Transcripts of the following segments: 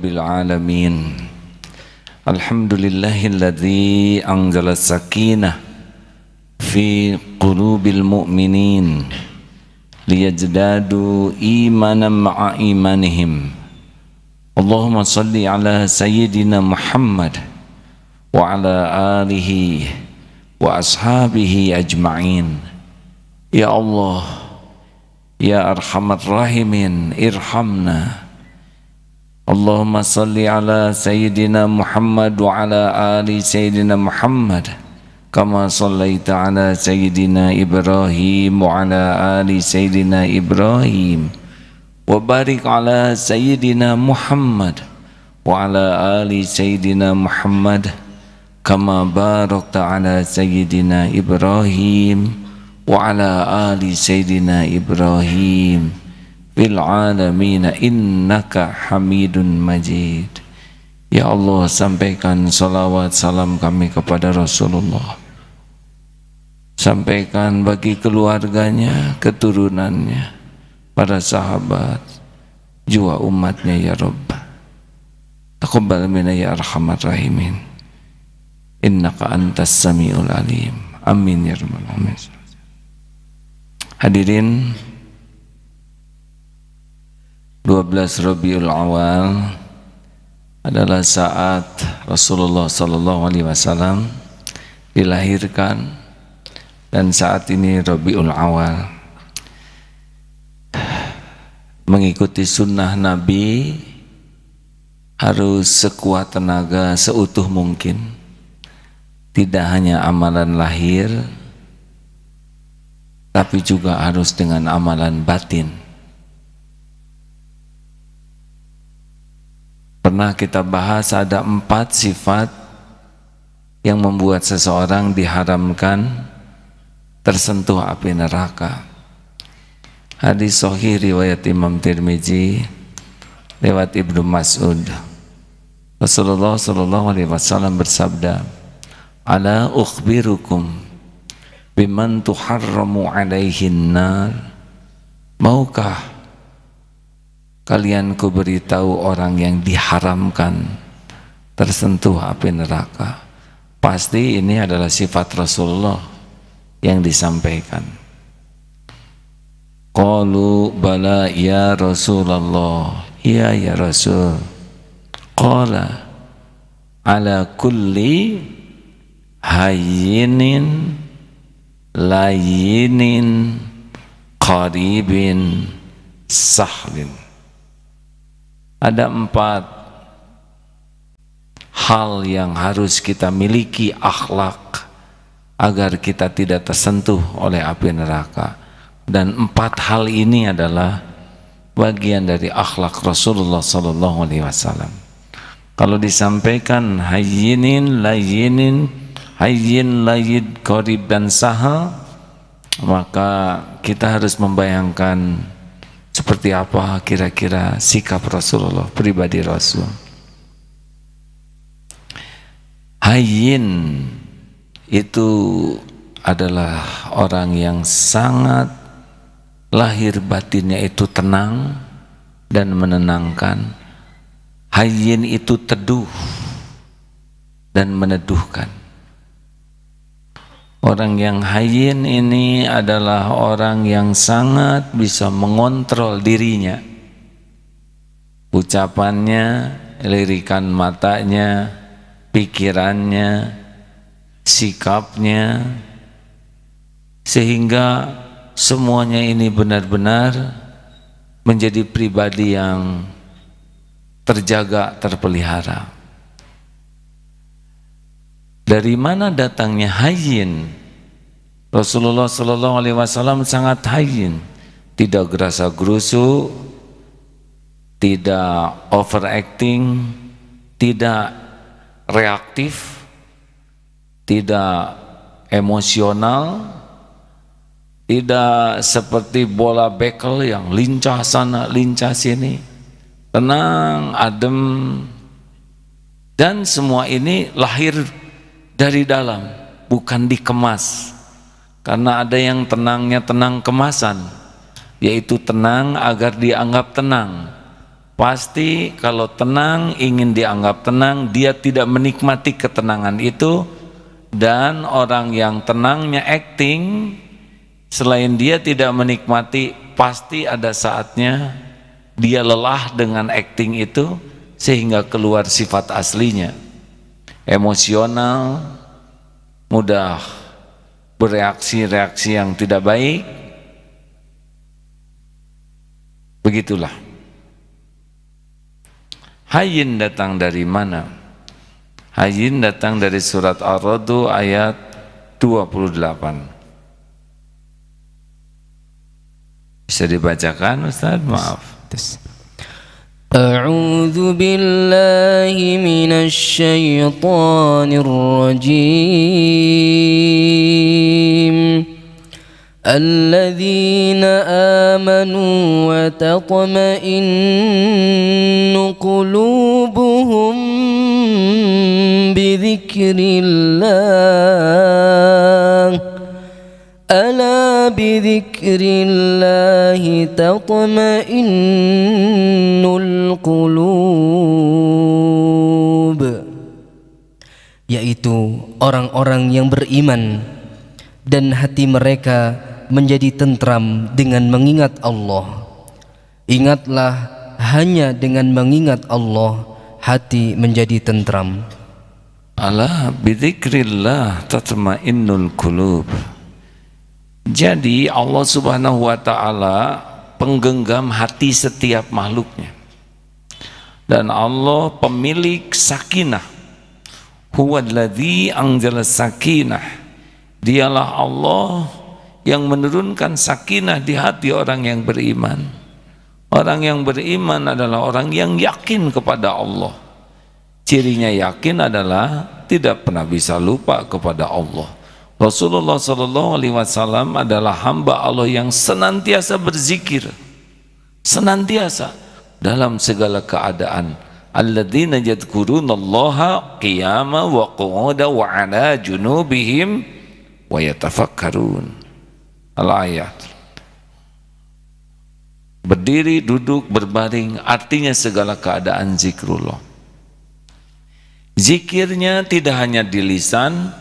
Alamin. Alhamdulillahilladzi anzala sakinah fi qulubil mu'minin liyajdadu imanan ma'a imanihim. Allahumma salli ala sayyidina Muhammad wa ala alihi wa ashabihi ajma'in. Ya Allah, ya arhamar rahimin, irhamna. Allahumma salli ala sayyidina Muhammad wa ala ali sayyidina Muhammad kama sallaita ala sayyidina Ibrahim wa ala ali sayyidina Ibrahim wa barik ala sayyidina Muhammad wa ala ali sayyidina Muhammad kama barakta ala sayyidina Ibrahim wa ala ali sayyidina Ibrahim fil alamina innaka hamidun majid. Ya Allah, sampaikan salawat salam kami kepada Rasulullah, sampaikan bagi keluarganya, keturunannya, para sahabat, juga umatnya ya Rabb. Taqabbal minna ya arhamar rahimin, innaka antas samiul alim. Amin ya rabbal alamin. Hadirin, 12 Rabiul Awal adalah saat Rasulullah SAW dilahirkan, dan saat ini Rabiul Awal. Mengikuti sunnah Nabi harus sekuat tenaga, seutuh mungkin. Tidak hanya amalan lahir, tapi juga harus dengan amalan batin. Pernah kita bahas ada 4 sifat yang membuat seseorang diharamkan tersentuh api neraka. Hadis sahih riwayat Imam Tirmizi lewat Ibnu Mas'ud. Rasulullah SAW bersabda, "Ala ukhbirukum biman tuharramu alaihin nar." Maukah kalian kuberitahu orang yang diharamkan tersentuh api neraka? Pasti ini adalah sifat Rasulullah yang disampaikan. Qalu bala ya Rasulullah. Iya ya Rasul. Qala ala kulli hayyinin layinin qaribin sahlin. Ada 4 hal yang harus kita miliki akhlak agar kita tidak tersentuh oleh api neraka, dan 4 hal ini adalah bagian dari akhlak Rasulullah SAW. Kalau disampaikan hayyinin, layinin, hayyin, layyid, qarib dan sahal, maka kita harus membayangkan seperti apa kira-kira sikap Rasulullah, pribadi Rasul. Hayyin itu adalah orang yang sangat lahir batinnya itu tenang dan menenangkan. Hayyin itu teduh dan meneduhkan. Orang yang hayyin ini adalah orang yang sangat bisa mengontrol dirinya, ucapannya, lirikan matanya, pikirannya, sikapnya, sehingga semuanya ini benar-benar menjadi pribadi yang terjaga, terpelihara. Dari mana datangnya hayyin? Rasulullah SAW sangat hayyin, tidak gerasa-gerusu, tidak overacting, tidak reaktif, tidak emosional, tidak seperti bola bekel yang lincah sana, lincah sini. Tenang, adem, dan semua ini lahir dari dalam, bukan dikemas. Karena ada yang tenangnya tenang kemasan, yaitu tenang agar dianggap tenang, Pasti kalau tenang, ingin dianggap tenang, dia tidak menikmati ketenangan itu. Dan orang yang tenangnya acting, selain dia tidak menikmati, pasti ada saatnya dia lelah dengan acting itu, sehingga keluar sifat aslinya. Emosional, mudah bereaksi-reaksi yang tidak baik. Begitulah. Hayyin datang dari mana? Hayyin datang dari surat Ar-Ra'd ayat 28. Bisa dibacakan Ustaz? Maaf. A'udzu billahi minasy syaithanir rajim. Alladzina amanu wa tatma'innu qulubuhum bidzikrillah. Ala bidzikrillahi tatma'innul qulub. Yaitu orang-orang yang beriman dan hati mereka menjadi tentram dengan mengingat Allah. Ingatlah, hanya dengan mengingat Allah hati menjadi tentram. Ala bidzikrillah tatmainnul qulub. Jadi Allah Subhanahu wa taala penggenggam hati setiap makhluknya. Dan Allah pemilik sakinah. Huwallazi anzala sakinah. Dialah Allah yang menurunkan sakinah di hati orang yang beriman. Orang yang beriman adalah orang yang yakin kepada Allah. Cirinya yakin adalah tidak pernah bisa lupa kepada Allah. Rasulullah SAW adalah hamba Allah yang senantiasa berzikir, senantiasa dalam segala keadaan. Alladzina yadhkurunallaha qiyama wa qu'uda wa ala junubihim wa yatafakkarun. Al-ayat. Berdiri, duduk, berbaring, artinya segala keadaan zikrullah. Zikirnya tidak hanya di lisan,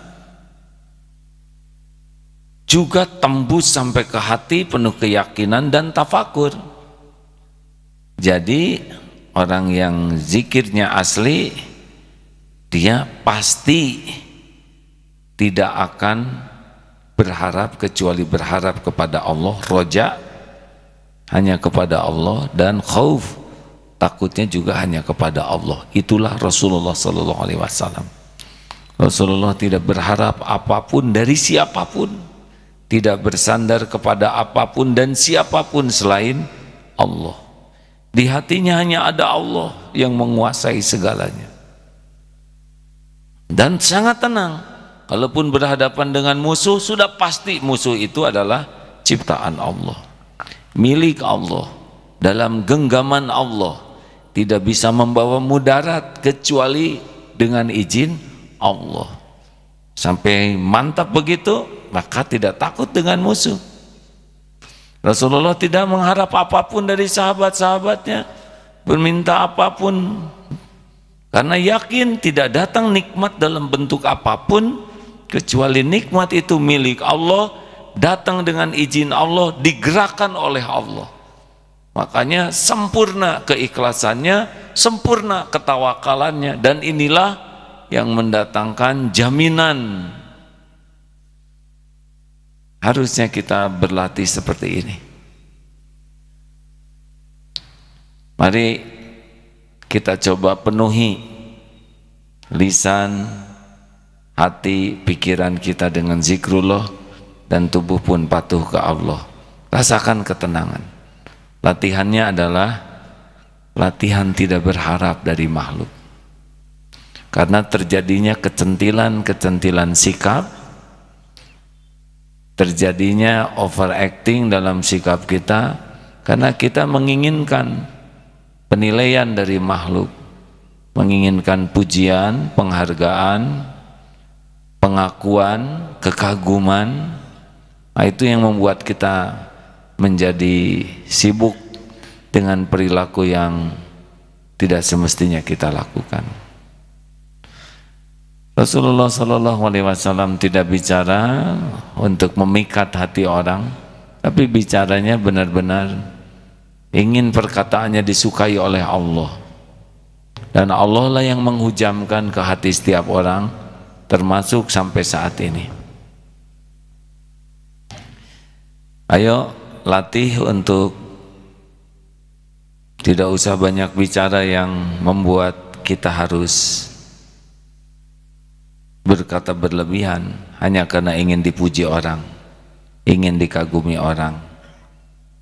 juga tembus sampai ke hati, penuh keyakinan dan tafakur. Jadi orang yang zikirnya asli, dia pasti tidak akan berharap kecuali berharap kepada Allah, roja hanya kepada Allah, dan khauf takutnya juga hanya kepada Allah. Itulah Rasulullah SAW. Rasulullah tidak berharap apapun dari siapapun, tidak bersandar kepada apapun dan siapapun selain Allah. Di hatinya hanya ada Allah yang menguasai segalanya, dan sangat tenang. Kalaupun berhadapan dengan musuh, sudah pasti musuh itu adalah ciptaan Allah, milik Allah, dalam genggaman Allah, tidak bisa membawa mudarat kecuali dengan izin Allah. Sampai mantap begitu, maka tidak takut dengan musuh. Rasulullah tidak mengharap apapun dari sahabat-sahabatnya, berminta apapun, karena yakin tidak datang nikmat dalam bentuk apapun kecuali nikmat itu milik Allah, datang dengan izin Allah, digerakkan oleh Allah. Makanya sempurna keikhlasannya, sempurna ketawakalannya, dan inilah yang mendatangkan jaminan. Harusnya kita berlatih seperti ini. Mari kita coba penuhi lisan, hati, pikiran kita dengan zikrullah, dan tubuh pun patuh ke Allah. Rasakan ketenangan. Latihannya adalah latihan tidak berharap dari makhluk. Karena terjadinya kecentilan sikap, terjadinya overacting dalam sikap kita, karena kita menginginkan penilaian dari makhluk, menginginkan pujian, penghargaan, pengakuan, kekaguman. Nah, itu yang membuat kita menjadi sibuk dengan perilaku yang tidak semestinya kita lakukan. Rasulullah SAW tidak bicara untuk memikat hati orang, tapi bicaranya benar-benar ingin perkataannya disukai oleh Allah. Dan Allah lah yang menghujamkan ke hati setiap orang, termasuk sampai saat ini. Ayo latih untuk tidak usah banyak bicara yang membuat kita harus berkata berlebihan hanya karena ingin dipuji orang, ingin dikagumi orang.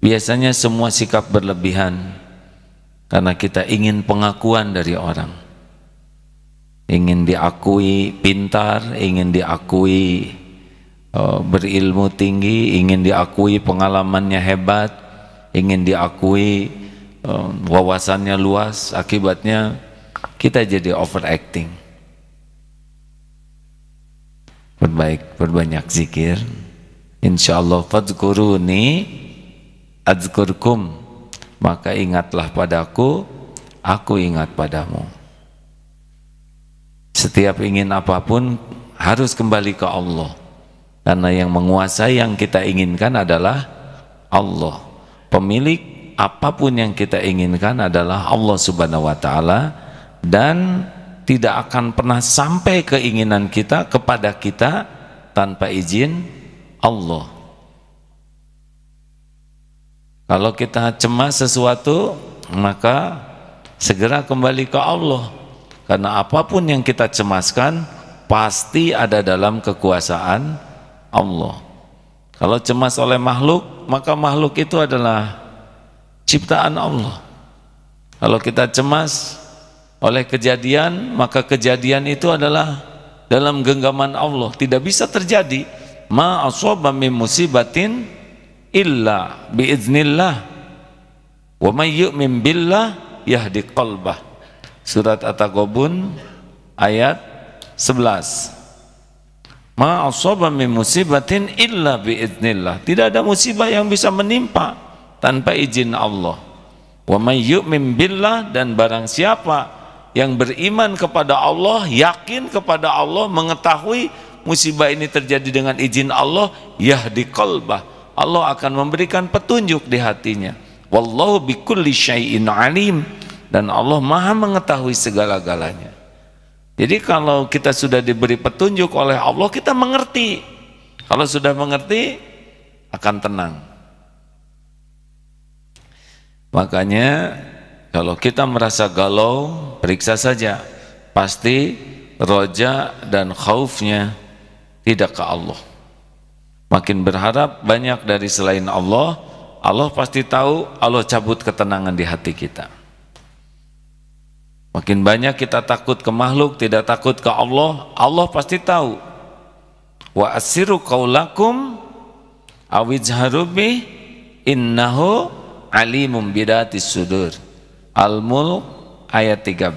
Biasanya semua sikap berlebihan karena kita ingin pengakuan dari orang, ingin diakui pintar, ingin diakui berilmu tinggi, ingin diakui pengalamannya hebat, ingin diakui wawasannya luas. Akibatnya kita jadi overacting. Perbanyak zikir, insyaallah. Fadhkuruni adzkurkum, maka ingatlah padaku, aku ingat padamu. Setiap ingin apapun harus kembali ke Allah, karena yang menguasai yang kita inginkan adalah Allah. Pemilik apapun yang kita inginkan adalah Allah Subhanahu wa ta'ala, dan tidak akan pernah sampai keinginan kita kepada kita tanpa izin Allah. Kalau kita cemas sesuatu, maka segera kembali ke Allah, karena apapun yang kita cemaskan pasti ada dalam kekuasaan Allah. Kalau cemas oleh makhluk, maka makhluk itu adalah ciptaan Allah. Kalau kita cemas oleh kejadian, maka kejadian itu adalah dalam genggaman Allah, tidak bisa terjadi. Ma asaba min musibatin illa biiznillah wa may yu'min billah yahdi qalbah. Surat At-Taghabun ayat 11. Ma asaba min musibatin illa biiznillah. Tidak ada musibah yang bisa menimpa tanpa izin Allah. Wa may yu'min billah, dan barang siapa yang beriman kepada Allah, yakin kepada Allah, mengetahui musibah ini terjadi dengan izin Allah, yahdi qalbah, Allah akan memberikan petunjuk di hatinya. Wallahu bikulli syai'in alim, dan Allah maha mengetahui segala-galanya. Jadi kalau kita sudah diberi petunjuk oleh Allah, kita mengerti. Kalau sudah mengerti, akan tenang. Makanya kalau kita merasa galau, periksa saja, pasti roja dan khaufnya tidak ke Allah. Makin berharap banyak dari selain Allah, Allah pasti tahu, Allah cabut ketenangan di hati kita. Makin banyak kita takut ke makhluk, tidak takut ke Allah, Allah pasti tahu. Wa asiru qaulakum awijharu bih innahu alimum bidatis sudur. Al-Mulk ayat 13.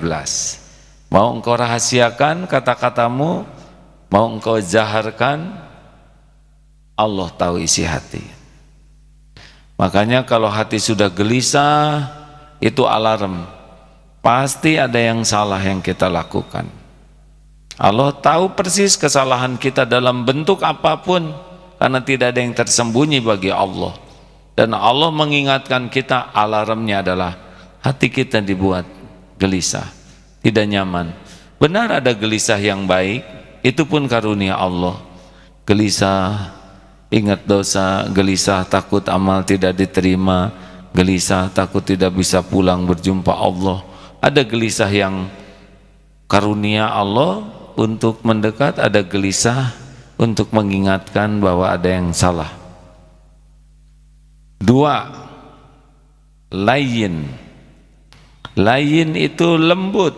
Mau engkau rahasiakan kata-katamu, mau engkau zaharkan, Allah tahu isi hati. Makanya kalau hati sudah gelisah, itu alarm, pasti ada yang salah yang kita lakukan. Allah tahu persis kesalahan kita dalam bentuk apapun, karena tidak ada yang tersembunyi bagi Allah. Dan Allah mengingatkan kita, alarmnya adalah hati kita dibuat gelisah, tidak nyaman. Benar ada gelisah yang baik, itu pun karunia Allah. Gelisah ingat dosa, gelisah takut amal tidak diterima, gelisah takut tidak bisa pulang berjumpa Allah. Ada gelisah yang karunia Allah untuk mendekat, ada gelisah untuk mengingatkan bahwa ada yang salah. Dua, layin. Layin itu lembut,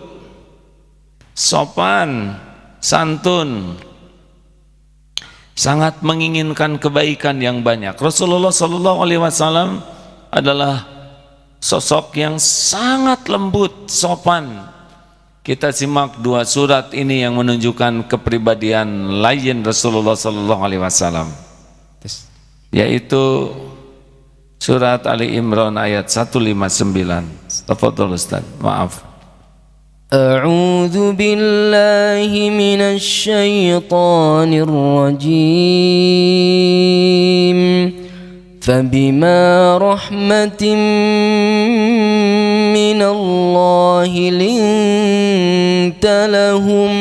sopan, santun, sangat menginginkan kebaikan yang banyak. Rasulullah SAW adalah sosok yang sangat lembut, sopan. Kita simak dua surat ini yang menunjukkan kepribadian lain Rasulullah SAW, yaitu surat Ali Imran ayat 159. Tafadhol Ustaz, maaf. أعوذ بالله من الشيطان الرجيم فبما رحمة من الله لنت لهم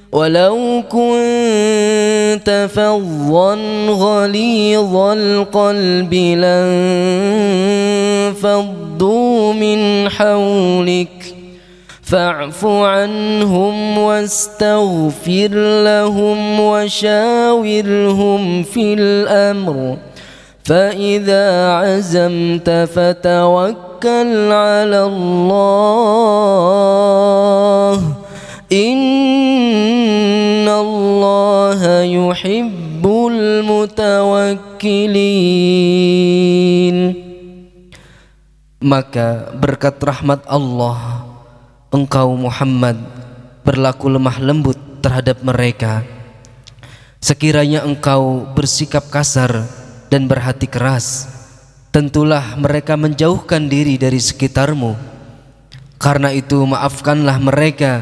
ولو كنت فظا غليظ القلب لانفضوا من حولك فاعف عنهم واستغفر لهم وشاورهم في الأمر فإذا عزمت فتوكل على الله إن الله يحب المتوكلين. Maka berkat rahmat Allah engkau Muhammad berlaku lemah lembut terhadap mereka. Sekiranya engkau bersikap kasar dan berhati keras, tentulah mereka menjauhkan diri dari sekitarmu. Karena itu maafkanlah mereka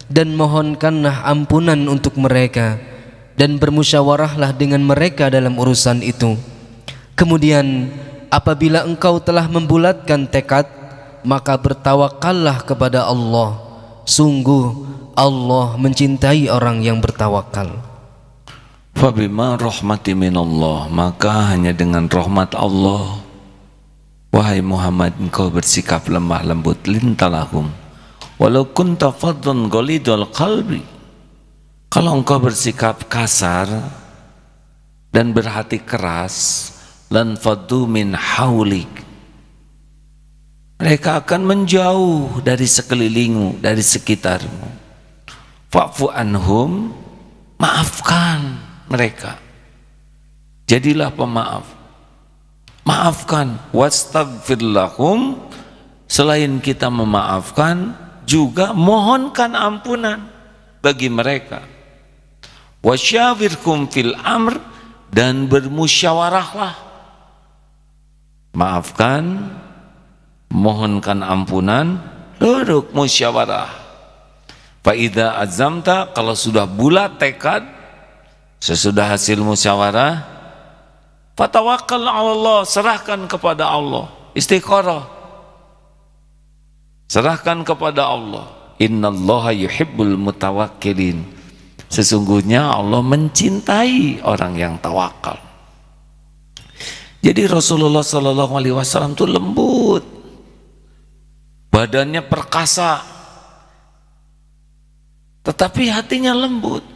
dan mohonkanlah ampunan untuk mereka, dan bermusyawarahlah dengan mereka dalam urusan itu. Kemudian apabila engkau telah membulatkan tekad, maka bertawakallah kepada Allah. Sungguh Allah mencintai orang yang bertawakal. Fabima rahmati minallah, maka hanya dengan rahmat Allah, wahai Muhammad, engkau bersikap lemah lembut lintalahum walau kunta faddan ghalidul qalbi. Kalau engkau bersikap kasar dan berhati keras, lan faddu min haulik, mereka akan menjauh dari sekelilingmu, dari sekitarmu. Fa'fu anhum, maafkan mereka, jadilah pemaaf, maafkan. Wastaghfir lahum, selain kita memaafkan, juga mohonkan ampunan bagi mereka. Wasyawirkum fil amr, dan bermusyawarahlah. Maafkan, mohonkan ampunan, duduk musyawarah. Fa idza azamta, kalau sudah bulat tekad, sesudah hasil musyawarah, fatawakkal 'ala Allah, serahkan kepada Allah, istikharah, serahkan kepada Allah. Innallaha yuhibbul mutawakkilin, sesungguhnya Allah mencintai orang yang tawakal. Jadi Rasulullah SAW itu lembut, badannya perkasa, tetapi hatinya lembut,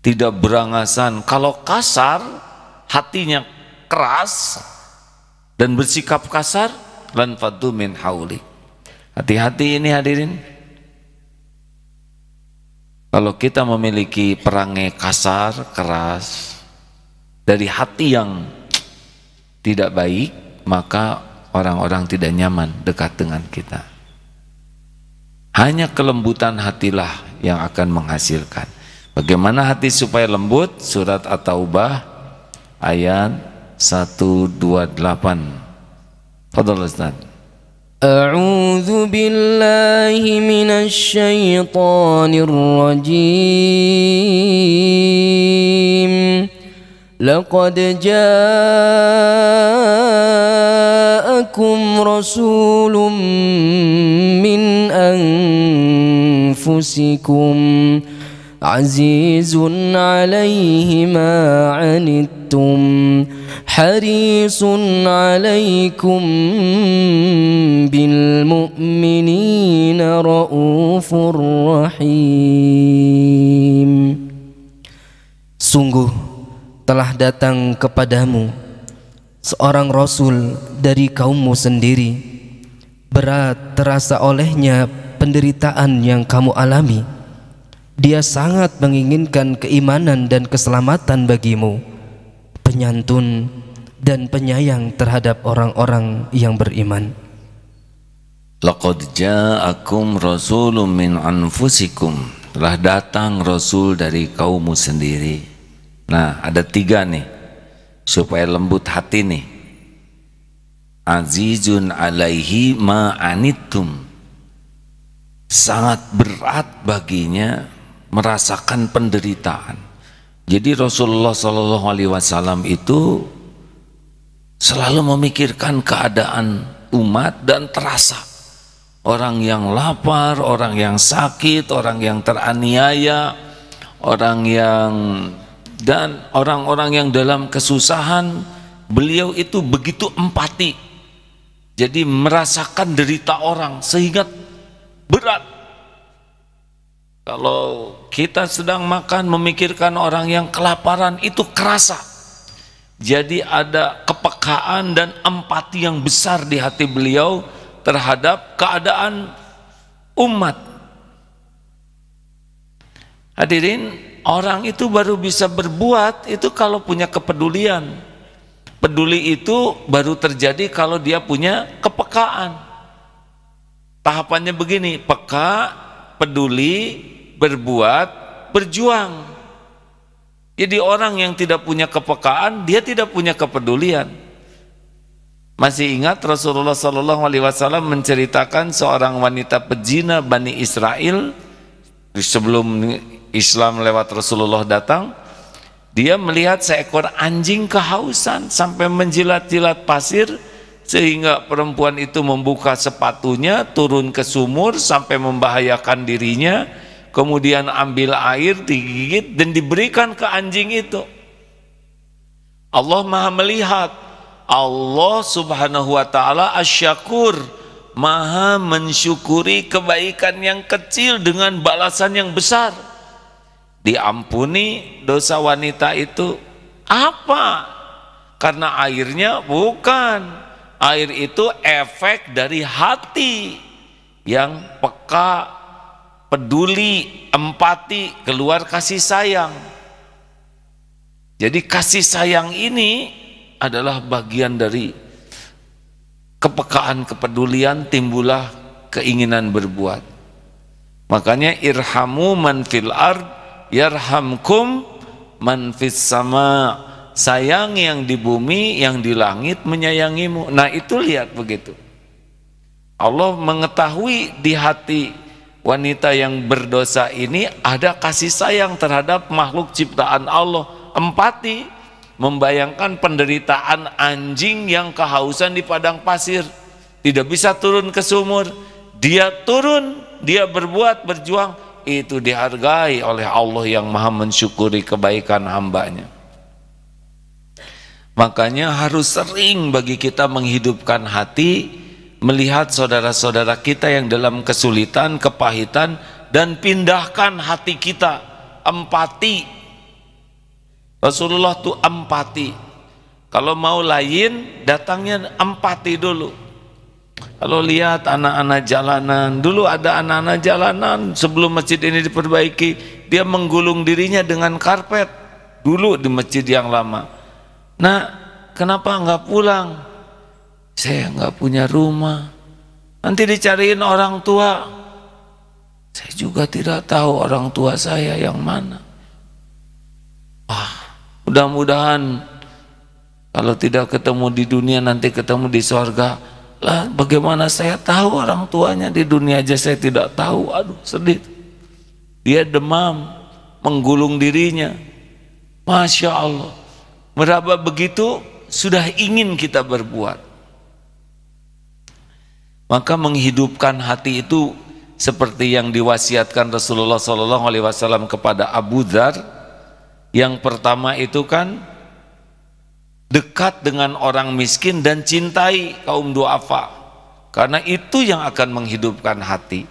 tidak berangasan. Kalau kasar, hatinya keras dan bersikap kasar, lan faddu min hauli. Hati-hati ini hadirin. Kalau kita memiliki perangai kasar, keras, dari hati yang tidak baik, maka orang-orang tidak nyaman dekat dengan kita. Hanya kelembutan hatilah yang akan menghasilkan. Bagaimana hati supaya lembut? Surat At-Taubah ayat 128. Fadhal Ustaz. A'udzu billahi minasy syaithanir rajim. Laqad ja'akum rasulun min anfusikum azizun 'alaihi ma 'anittum harisun 'alaikum bil mu'minina raufur rahim. Sungguh telah datang kepadamu seorang rasul dari kaummu sendiri, berat terasa olehnya penderitaan yang kamu alami. Dia sangat menginginkan keimanan dan keselamatan bagimu, penyantun dan penyayang terhadap orang-orang yang beriman. Laqad ja'akum rasulun min anfusikum, telah datang rasul dari kaummu sendiri. Nah, ada 3 nih supaya lembut hati nih. Azizun alaihi ma anittum, sangat berat baginya merasakan penderitaan. Jadi Rasulullah SAW itu selalu memikirkan keadaan umat dan terasa orang yang lapar, orang yang sakit, orang yang teraniaya, orang-orang yang dalam kesusahan. Beliau itu begitu empati, jadi merasakan derita orang sehingga berat. Kalau kita sedang makan memikirkan orang yang kelaparan itu kerasa. Jadi ada kepekaan dan empati yang besar di hati beliau terhadap keadaan umat. Hadirin, orang itu baru bisa berbuat itu kalau punya kepedulian. Peduli itu baru terjadi kalau dia punya kepekaan. Tahapannya begini: peka, peduli, berbuat, berjuang. Jadi orang yang tidak punya kepekaan, dia tidak punya kepedulian. Masih ingat Rasulullah SAW menceritakan seorang wanita pezina Bani Israel sebelum Islam lewat Rasulullah datang. Dia melihat seekor anjing kehausan sampai menjilat-jilat pasir, sehingga perempuan itu membuka sepatunya, turun ke sumur sampai membahayakan dirinya, kemudian ambil air, digigit dan diberikan ke anjing itu. Allah Maha melihat. Allah Subhanahu wa taala Asy-Syakur, Maha mensyukuri kebaikan yang kecil dengan balasan yang besar. Diampuni dosa wanita itu. Apa? Karena airnya? Bukan. Air itu efek dari hati yang peka, peduli, empati, keluar kasih sayang. Jadi kasih sayang ini adalah bagian dari kepekaan, kepedulian, timbullah keinginan berbuat. Makanya irhamu man fil ard yarhamkum man fis sama. Sayang yang di bumi, yang di langit menyayangimu. Nah itu lihat begitu. Allah mengetahui di hati wanita yang berdosa ini ada kasih sayang terhadap makhluk ciptaan Allah. Empati, membayangkan penderitaan anjing yang kehausan di padang pasir, tidak bisa turun ke sumur. Dia turun, dia berbuat, berjuang. Itu dihargai oleh Allah yang Maha mensyukuri kebaikan hambanya. Makanya harus sering bagi kita menghidupkan hati, melihat saudara-saudara kita yang dalam kesulitan, kepahitan, dan pindahkan hati kita, empati. Rasulullah tuh empati. Kalau mau lain, datangnya empati dulu. Kalau lihat anak-anak jalanan, dulu ada anak-anak jalanan sebelum masjid ini diperbaiki, dia menggulung dirinya dengan karpet dulu di masjid yang lama. Nah, kenapa enggak pulang? Saya enggak punya rumah. Nanti dicariin orang tua. Saya juga tidak tahu orang tua saya yang mana. Mudah-mudahan kalau tidak ketemu di dunia nanti ketemu di surga. Lah bagaimana saya tahu orang tuanya, di dunia aja saya tidak tahu. Aduh sedih. Dia demam, menggulung dirinya. Masya Allah. Meraba begitu sudah ingin kita berbuat. Maka menghidupkan hati itu seperti yang diwasiatkan Rasulullah SAW kepada Abu Dzar. Yang pertama itu kan dekat dengan orang miskin dan cintai kaum duafa, karena itu yang akan menghidupkan hati.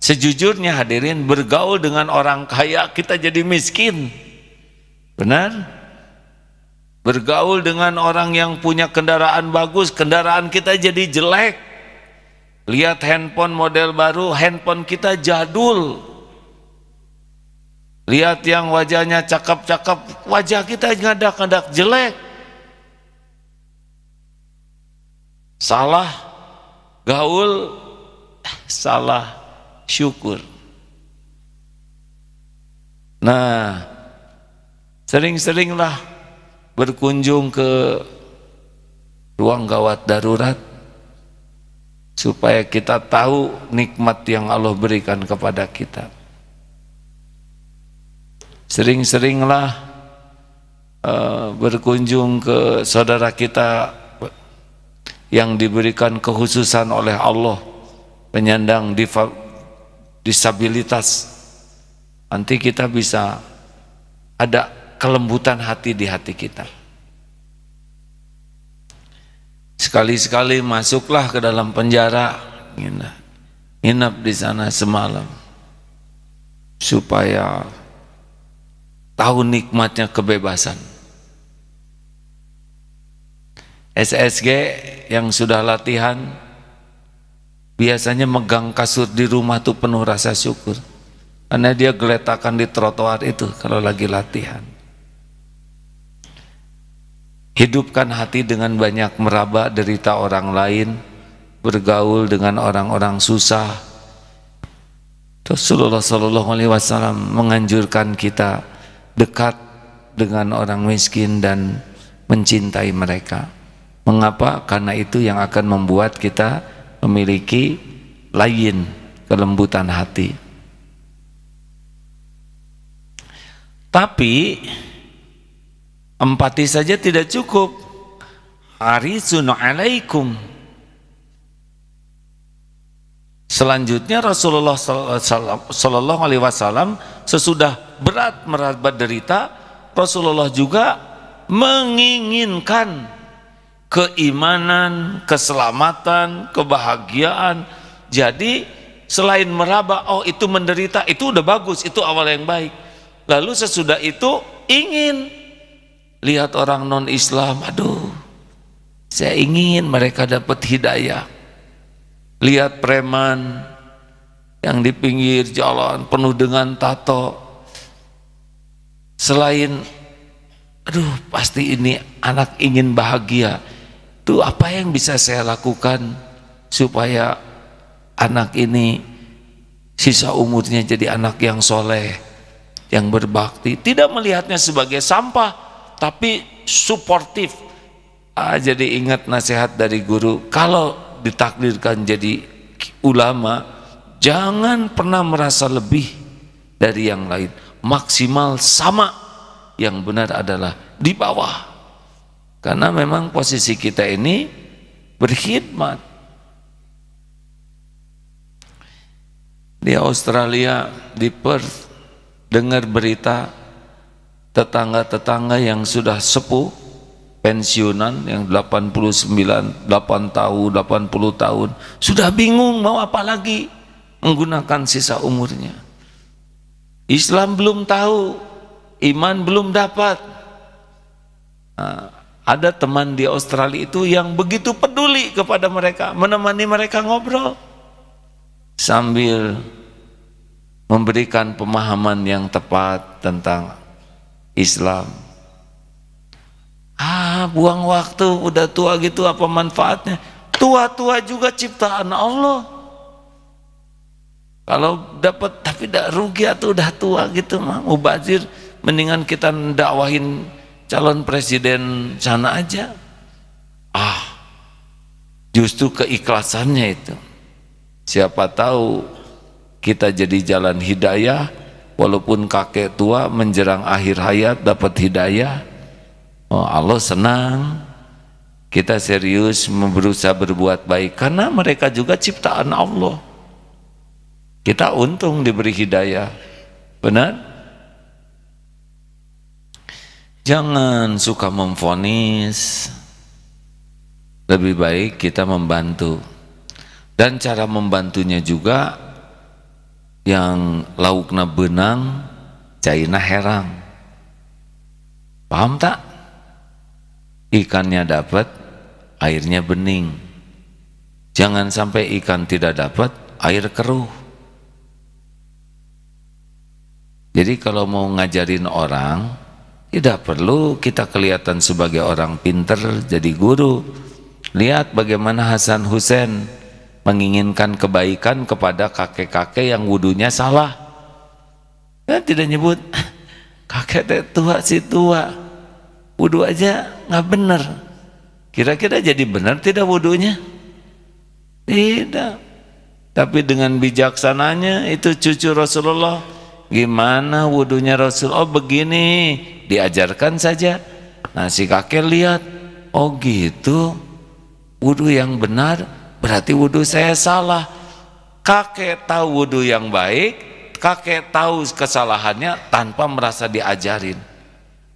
Sejujurnya hadirin, bergaul dengan orang kaya kita jadi miskin, benar? Bergaul dengan orang yang punya kendaraan bagus, kendaraan kita jadi jelek. Lihat handphone model baru, handphone kita jadul. Lihat yang wajahnya cakep-cakep, wajah kita ngadak-ngadak jelek. Salah gaul, salah syukur. Nah, sering-seringlah berkunjung ke ruang gawat darurat. supaya kita tahu nikmat yang Allah berikan kepada kita. Sering-seringlah berkunjung ke saudara kita yang diberikan kekhususan oleh Allah, penyandang disabilitas. Nanti kita bisa ada kelembutan hati di hati kita. Sekali-sekali masuklah ke dalam penjara, nginap di sana semalam, supaya tahu nikmatnya kebebasan. SSG yang sudah latihan biasanya megang kasur di rumah tuh penuh rasa syukur, karena dia geletakan di trotoar itu kalau lagi latihan. Hidupkan hati dengan banyak meraba derita orang lain, bergaul dengan orang-orang susah. Rasulullah SAW menganjurkan kita dekat dengan orang miskin dan mencintai mereka. Mengapa? Karena itu yang akan membuat kita memiliki layin kelembutan hati. Tapi empati saja tidak cukup. Harisun alaikum. Selanjutnya Rasulullah Sallallahu Alaihi Wasallam sesudah berat meraba derita, Rasulullah juga menginginkan keimanan, keselamatan, kebahagiaan. Jadi selain meraba, oh itu menderita, itu udah bagus, itu awal yang baik. Lalu sesudah itu ingin lihat orang non-Islam, aduh, saya ingin mereka dapat hidayah. Lihat preman yang di pinggir jalan penuh dengan tato, selain aduh pasti ini anak ingin bahagia, itu apa yang bisa saya lakukan supaya anak ini sisa umurnya jadi anak yang soleh, yang berbakti. Tidak melihatnya sebagai sampah, tapi suportif. Jadi ingat nasihat dari guru, kalau ditakdirkan jadi ulama, jangan pernah merasa lebih dari yang lain, maksimal sama, yang benar adalah di bawah. Karena memang posisi kita ini berkhidmat. Di Australia, di Perth, dengar berita tetangga-tetangga yang sudah sepuh, pensiunan, yang 89, 8 tahun, 80 tahun, sudah bingung mau apa lagi menggunakan sisa umurnya. Islam belum tahu, iman belum dapat. Nah, ada teman di Australia itu yang begitu peduli kepada mereka, menemani mereka ngobrol sambil memberikan pemahaman yang tepat tentang Islam. Buang waktu, udah tua gitu apa manfaatnya? Tua-tua juga ciptaan Allah. Kalau dapat tapi tidak rugi atau udah tua gitu mah, mubazir, mendingan kita dakwahin calon presiden sana aja. Justru keikhlasannya itu. Siapa tahu kita jadi jalan hidayah, walaupun kakek tua menjerang akhir hayat dapat hidayah. Oh, Allah senang kita serius berusaha berbuat baik, karena mereka juga ciptaan Allah. Kita untung diberi hidayah. Benar? Jangan suka memvonis. Lebih baik kita membantu. Dan cara membantunya juga yang laukna benang, cairna herang. Paham tak? Ikannya dapat, airnya bening. Jangan sampai ikan tidak dapat, air keruh. Jadi kalau mau ngajarin orang, tidak perlu kita kelihatan sebagai orang pinter jadi guru. Lihat bagaimana Hasan Hussein menginginkan kebaikan kepada kakek-kakek yang wudunya salah. Tidak nyebut kakek tua si tua, wudu aja nggak bener. Kira-kira jadi benar tidak wudunya? Tidak. Tapi dengan bijaksananya itu cucu Rasulullah, gimana wudunya Rasul? Oh begini, diajarkan saja. Nah si kakek lihat, oh gitu, wudu yang benar, berarti wudu saya salah. Kakek tahu wudu yang baik, kakek tahu kesalahannya tanpa merasa diajarin.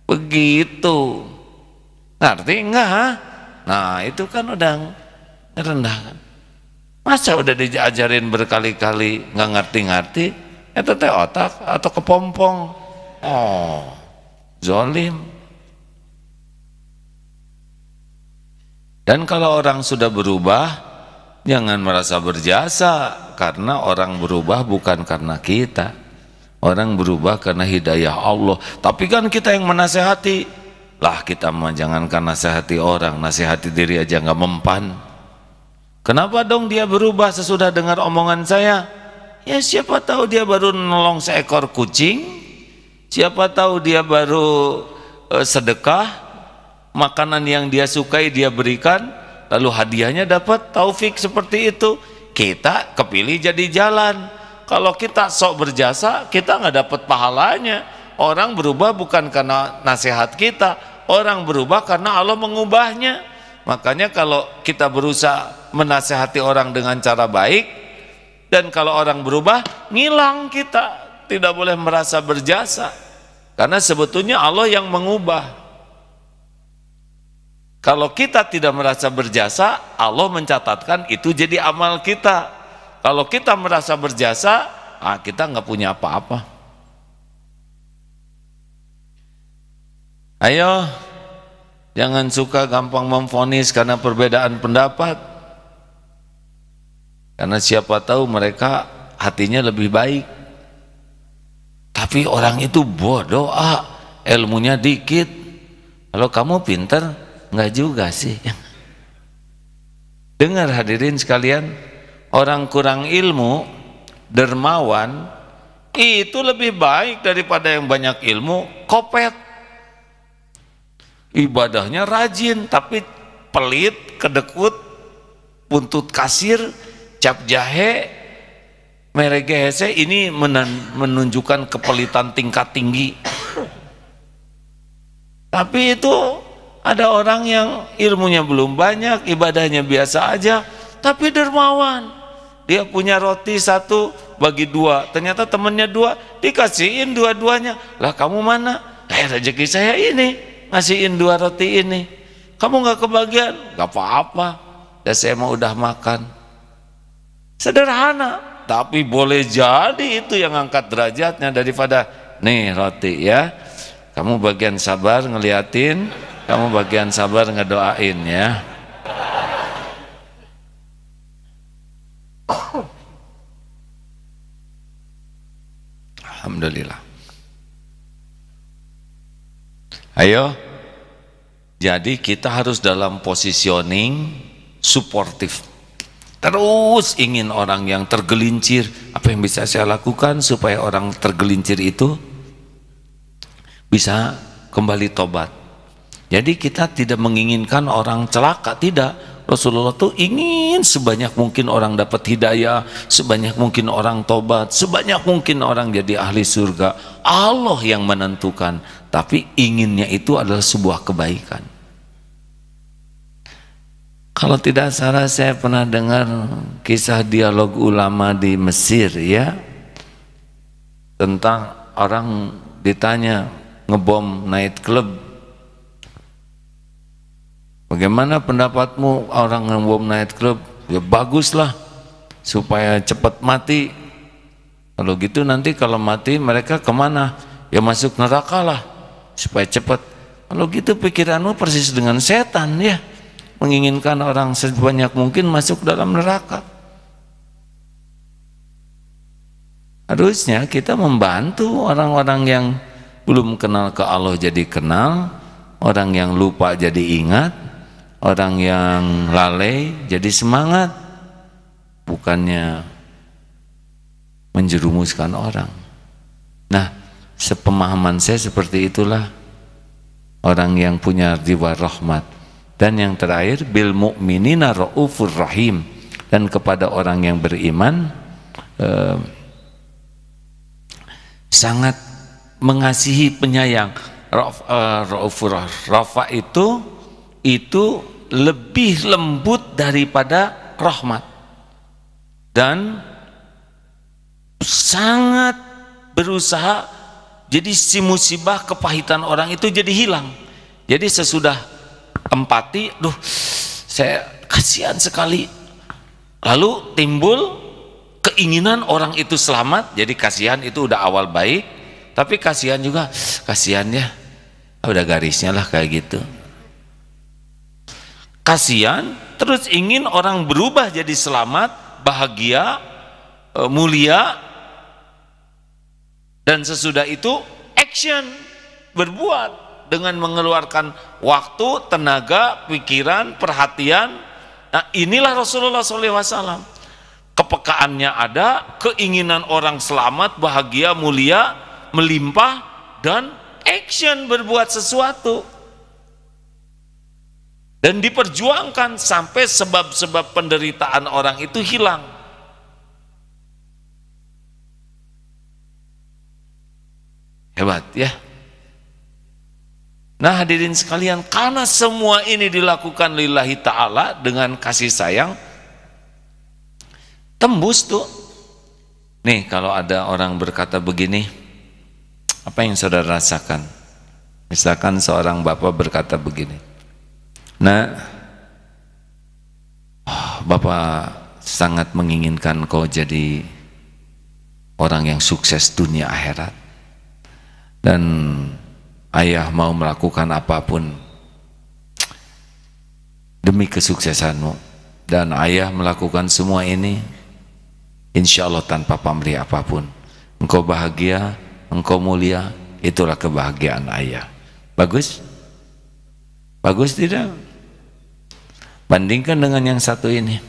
Begitu. Ngerti enggak? Nah itu kan udah ngerendahkan. Masa udah diajarin berkali-kali nggak ngerti-ngerti, itu teh otak atau kepompong. Oh, zolim. Dan kalau orang sudah berubah, jangan merasa berjasa, karena orang berubah bukan karena kita. Orang berubah karena hidayah Allah. Tapi kan kita yang menasehati. Lah kita mah jangankan nasihati orang, nasihati diri aja nggak mempan. Kenapa dong dia berubah sesudah dengar omongan saya? Ya siapa tahu dia baru nolong seekor kucing, siapa tahu dia baru sedekah, makanan yang dia sukai dia berikan, lalu hadiahnya dapat taufik seperti itu. Kita kepilih jadi jalan. Kalau kita sok berjasa, kita nggak dapat pahalanya. Orang berubah bukan karena nasihat kita, orang berubah karena Allah mengubahnya. Makanya kalau kita berusaha menasehati orang dengan cara baik, dan kalau orang berubah, ngilang kita. Tidak boleh merasa berjasa, karena sebetulnya Allah yang mengubah. Kalau kita tidak merasa berjasa, Allah mencatatkan itu jadi amal kita. Kalau kita merasa berjasa, kita nggak punya apa-apa. Ayo, jangan suka gampang memvonis karena perbedaan pendapat. Karena siapa tahu mereka hatinya lebih baik. Tapi orang itu bodoh, ilmunya dikit. Kalau kamu pinter, enggak juga sih. Dengar hadirin sekalian, orang kurang ilmu, dermawan, itu lebih baik daripada yang banyak ilmu, kopet. Ibadahnya rajin, tapi pelit, kedekut, buntut kasir, cap jahe, merek gehese, ini menunjukkan kepelitan tingkat tinggi. Tapi itu ada orang yang ilmunya belum banyak, ibadahnya biasa aja, tapi dermawan. Dia punya roti satu bagi dua, ternyata temennya dua, dikasihin dua-duanya. Lah kamu mana? Rezeki saya ini, ngasihin dua roti ini. Kamu nggak kebagian? Gak apa-apa, dan saya mau udah makan. Sederhana, tapi boleh jadi itu yang angkat derajatnya daripada nih roti ya. Kamu bagian sabar ngeliatin, kamu bagian sabar ngedoain ya. Alhamdulillah. Ayo, jadi kita harus dalam positioning suportif. Terus ingin orang yang tergelincir. Apa yang bisa saya lakukan supaya orang tergelincir itu bisa kembali tobat? Jadi kita tidak menginginkan orang celaka, tidak. Rasulullah tuh ingin sebanyak mungkin orang dapat hidayah, sebanyak mungkin orang tobat, sebanyak mungkin orang jadi ahli surga. Allah yang menentukan, tapi inginnya itu adalah sebuah kebaikan. Kalau tidak salah saya pernah dengar kisah dialog ulama di Mesir ya, tentang orang ditanya ngebom night club. Bagaimana pendapatmu orang ngebom night club? Ya baguslah, supaya cepat mati. Kalau gitu nanti kalau mati mereka kemana? Ya masuk neraka lah, supaya cepat. Kalau gitu pikiranmu persis dengan setan ya, menginginkan orang sebanyak mungkin masuk dalam neraka. Harusnya kita membantu orang-orang yang belum kenal ke Allah jadi kenal, orang yang lupa jadi ingat, orang yang lalai jadi semangat, bukannya menjerumuskan orang. Nah, sepemahaman saya seperti itulah orang yang punya jiwa rahmat. Dan yang terakhir, bil mu'minina raufur rahim. dan kepada orang yang beriman sangat mengasihi, penyayang. Rafa itu lebih lembut daripada rahmat dan sangat berusaha jadi si musibah kepahitan orang itu jadi hilang. Jadi sesudah empati, duh saya kasihan sekali, lalu timbul keinginan orang itu selamat. Jadi kasihan itu udah awal baik, tapi kasihan juga, kasihan ya, udah garisnya lah kayak gitu. Kasihan terus ingin orang berubah jadi selamat, bahagia, mulia, dan sesudah itu action, berbuat dengan mengeluarkan waktu, tenaga, pikiran, perhatian. Nah inilah Rasulullah SAW. Kepekaannya ada, keinginan orang selamat, bahagia, mulia, melimpah, dan action berbuat sesuatu. Dan diperjuangkan sampai sebab-sebab penderitaan orang itu hilang. Hebat ya. Nah hadirin sekalian, karena semua ini dilakukan lillahi ta'ala dengan kasih sayang, tembus tuh. Nih kalau ada orang berkata begini, apa yang saudara rasakan? Misalkan seorang bapak berkata begini, nah bapak sangat menginginkan kau jadi orang yang sukses dunia akhirat, dan ayah mau melakukan apapun demi kesuksesanmu, dan ayah melakukan semua ini insya Allah tanpa pamrih apapun. Engkau bahagia, engkau mulia, itulah kebahagiaan ayah. Bagus? Bagus tidak? Bandingkan dengan yang satu ini.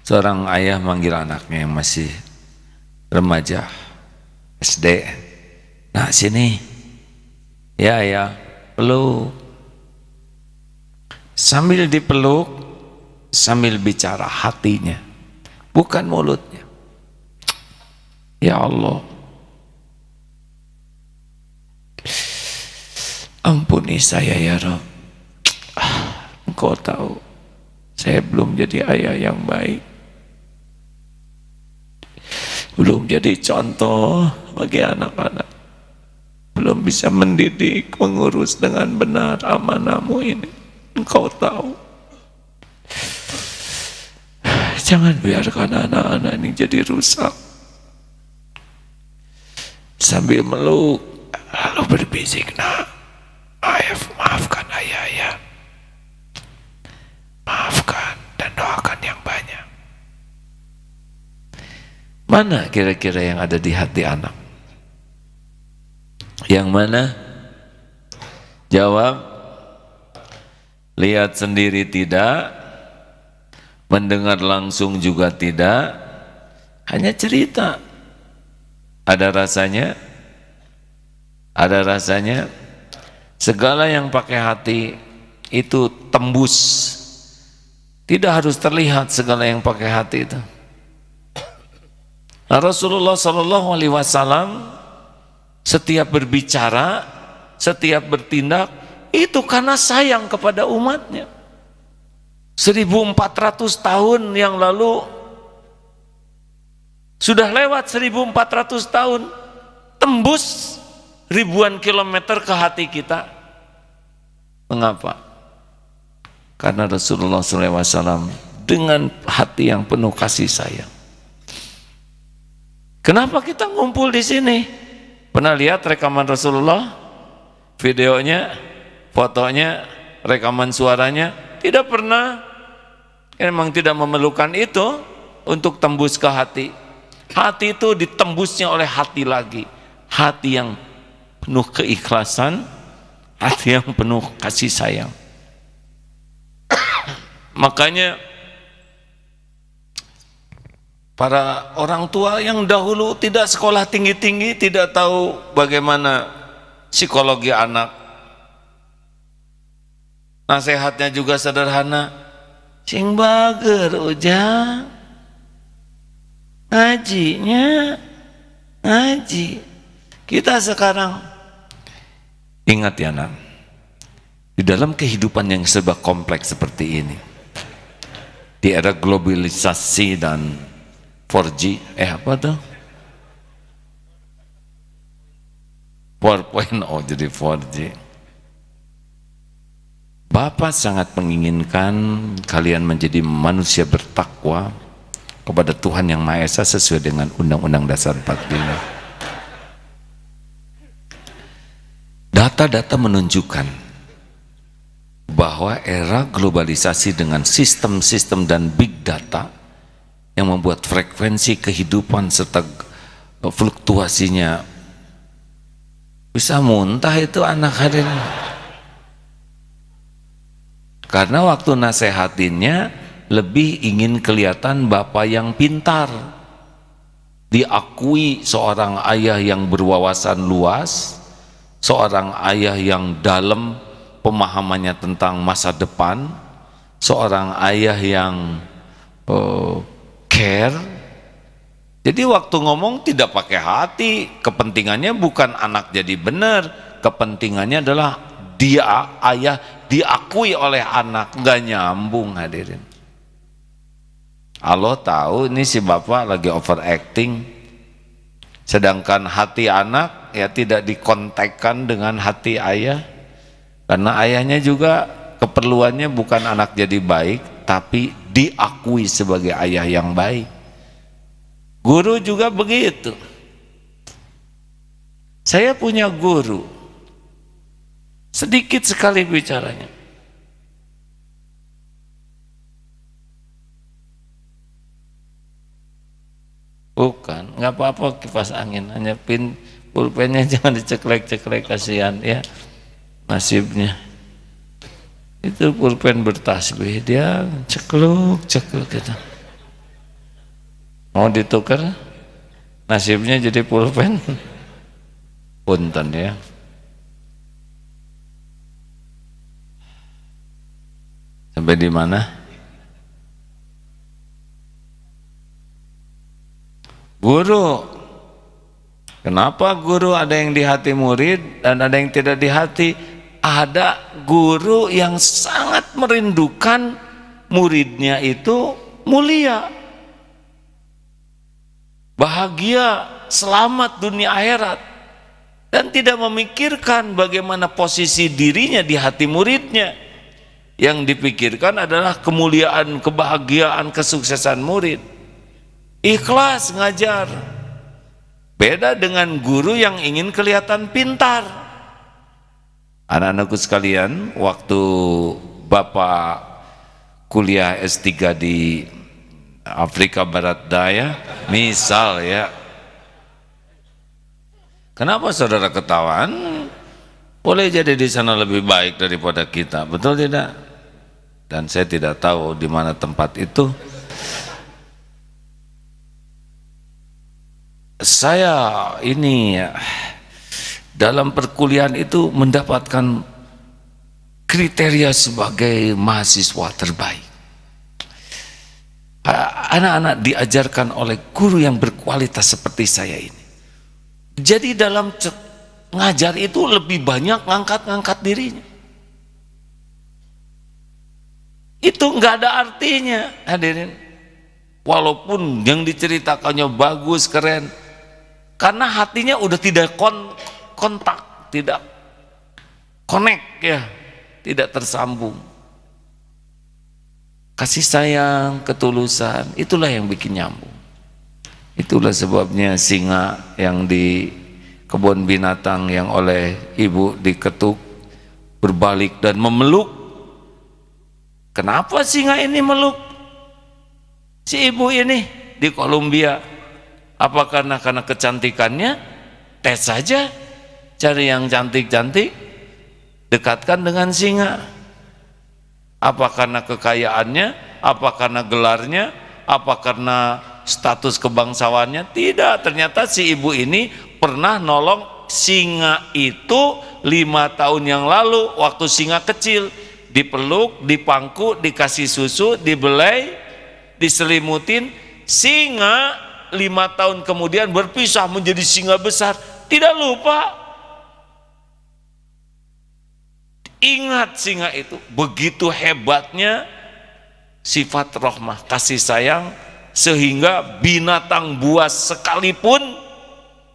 Seorang ayah manggil anaknya yang masih remaja SD, nah sini ya ya, peluk. Sambil dipeluk, sambil bicara hatinya, bukan mulutnya. Ya Allah, ampuni saya ya Rabb. Engkau tahu saya belum jadi ayah yang baik, belum jadi contoh bagi anak-anak, belum bisa mendidik, mengurus dengan benar amanahmu ini. Engkau tahu. Jangan biarkan anak-anak ini jadi rusak. Sambil meluk, lalu berbisik, nah ayah, maafkan ayah ya, maafkan dan doakan yang banyak. Mana kira-kira yang ada di hati anak? Yang mana? Jawab. Lihat sendiri tidak, mendengar langsung juga tidak, hanya cerita. Ada rasanya? Ada rasanya? Segala yang pakai hati itu tembus. Tidak harus terlihat segala yang pakai hati itu. Nah, Rasulullah SAW setiap berbicara, setiap bertindak itu karena sayang kepada umatnya. 1400 tahun yang lalu sudah lewat, 1400 tahun tembus ribuan kilometer ke hati kita. Mengapa? Karena Rasulullah SAW dengan hati yang penuh kasih sayang. Kenapa kita ngumpul di sini? Pernah lihat rekaman Rasulullah, videonya, fotonya, rekaman suaranya? Tidak pernah. Memang tidak memerlukan itu untuk tembus ke hati. Hati itu ditembusnya oleh hati lagi, hati yang penuh keikhlasan, hati yang penuh kasih sayang. Makanya para orang tua yang dahulu tidak sekolah tinggi-tinggi, tidak tahu bagaimana psikologi anak. Nasihatnya juga sederhana. Sing bager ujang. Ngajinya ngaji. Kita sekarang ingat ya nak, di dalam kehidupan yang serba kompleks seperti ini, di era globalisasi dan 4G, apa tuh? 4.0 jadi 4G. Bapak sangat menginginkan kalian menjadi manusia bertakwa kepada Tuhan Yang Maha Esa sesuai dengan Undang-Undang Dasar 45. Data-data menunjukkan bahwa era globalisasi dengan sistem-sistem dan big data yang membuat frekuensi kehidupan serta fluktuasinya bisa muntah itu anak hadirin. Karena waktu nasehatinnya lebih ingin kelihatan bapak yang pintar, diakui seorang ayah yang berwawasan luas, seorang ayah yang dalam pemahamannya tentang masa depan, seorang ayah yang care. Jadi waktu ngomong tidak pakai hati, kepentingannya bukan anak jadi benar, kepentingannya adalah dia ayah diakui oleh anak. Nggak nyambung hadirin. Allah tahu ini si bapak lagi overacting, sedangkan hati anak ya tidak dikontekkan dengan hati ayah, karena ayahnya juga keperluannya bukan anak jadi baik, tapi diakui sebagai ayah yang baik. Guru juga begitu. Saya punya guru, sedikit sekali bicaranya. Bukan, nggak apa-apa kipas angin, hanya pulpennya jangan diceklek-ceklek, kasihan ya nasibnya. Itu pulpen bertasbih, dia cekluk gitu. Mau ditukar, nasibnya jadi pulpen. Punten ya. Sampai di mana? Guru. Kenapa guru ada yang di hati murid dan ada yang tidak di hati? Ada guru yang sangat merindukan muridnya itu mulia, bahagia, selamat dunia akhirat, dan tidak memikirkan bagaimana posisi dirinya di hati muridnya. Yang dipikirkan adalah kemuliaan, kebahagiaan, kesuksesan murid. Ikhlas ngajar. Beda dengan guru yang ingin kelihatan pintar. Anak-anakku sekalian, waktu Bapak kuliah S3 di Afrika Barat Daya, misal ya, kenapa saudara ketahuan? Boleh jadi di sana lebih baik daripada kita, betul tidak? Dan saya tidak tahu di mana tempat itu. Saya ini dalam perkuliahan itu mendapatkan kriteria sebagai mahasiswa terbaik. Anak-anak diajarkan oleh guru yang berkualitas seperti saya ini. Jadi dalam ngajar itu lebih banyak ngangkat-ngangkat dirinya. Itu nggak ada artinya hadirin. Walaupun yang diceritakannya bagus, keren, karena hatinya udah tidak kontak, tidak connect ya, tidak tersambung. Kasih sayang, ketulusan, itulah yang bikin nyambung. Itulah sebabnya singa yang di kebun binatang yang oleh ibu diketuk berbalik dan memeluk. Kenapa singa ini meluk si ibu ini di Kolombia? Apa karena kecantikannya? Tes saja, cari yang cantik-cantik, dekatkan dengan singa. Apa karena kekayaannya? Apa karena gelarnya? Apa karena status kebangsawannya? Tidak, ternyata si ibu ini pernah nolong singa itu 5 tahun yang lalu waktu singa kecil. dipeluk, dipangku, dikasih susu, dibelai, diselimutin. Singa 5 tahun kemudian berpisah menjadi singa besar, tidak lupa. Ingat singa itu, begitu hebatnya sifat rahmah, kasih sayang, sehingga binatang buas sekalipun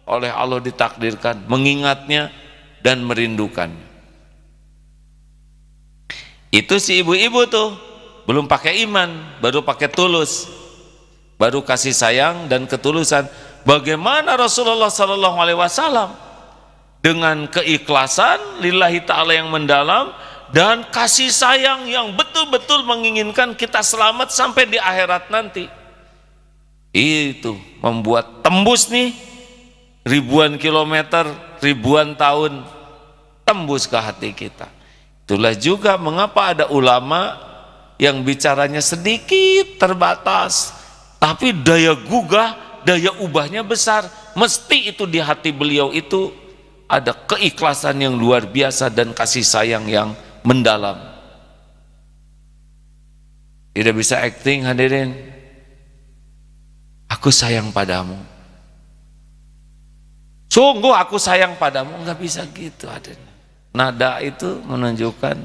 oleh Allah ditakdirkan mengingatnya dan merindukannya. Itu si ibu-ibu tuh belum pakai iman, baru pakai tulus, baru kasih sayang dan ketulusan. Bagaimana Rasulullah Sallallahu Alaihi Wasallam dengan keikhlasan lillahi ta'ala yang mendalam dan kasih sayang yang betul-betul menginginkan kita selamat sampai di akhirat nanti. Itu membuat tembus nih ribuan kilometer, ribuan tahun, tembus ke hati kita. Itulah juga mengapa ada ulama yang bicaranya sedikit terbatas, tapi daya gugah, daya ubahnya besar. Mesti itu di hati beliau itu ada keikhlasan yang luar biasa dan kasih sayang yang mendalam. Tidak bisa acting, hadirin. Aku sayang padamu, sungguh aku sayang padamu, nggak bisa gitu, hadirin. Nada itu menunjukkan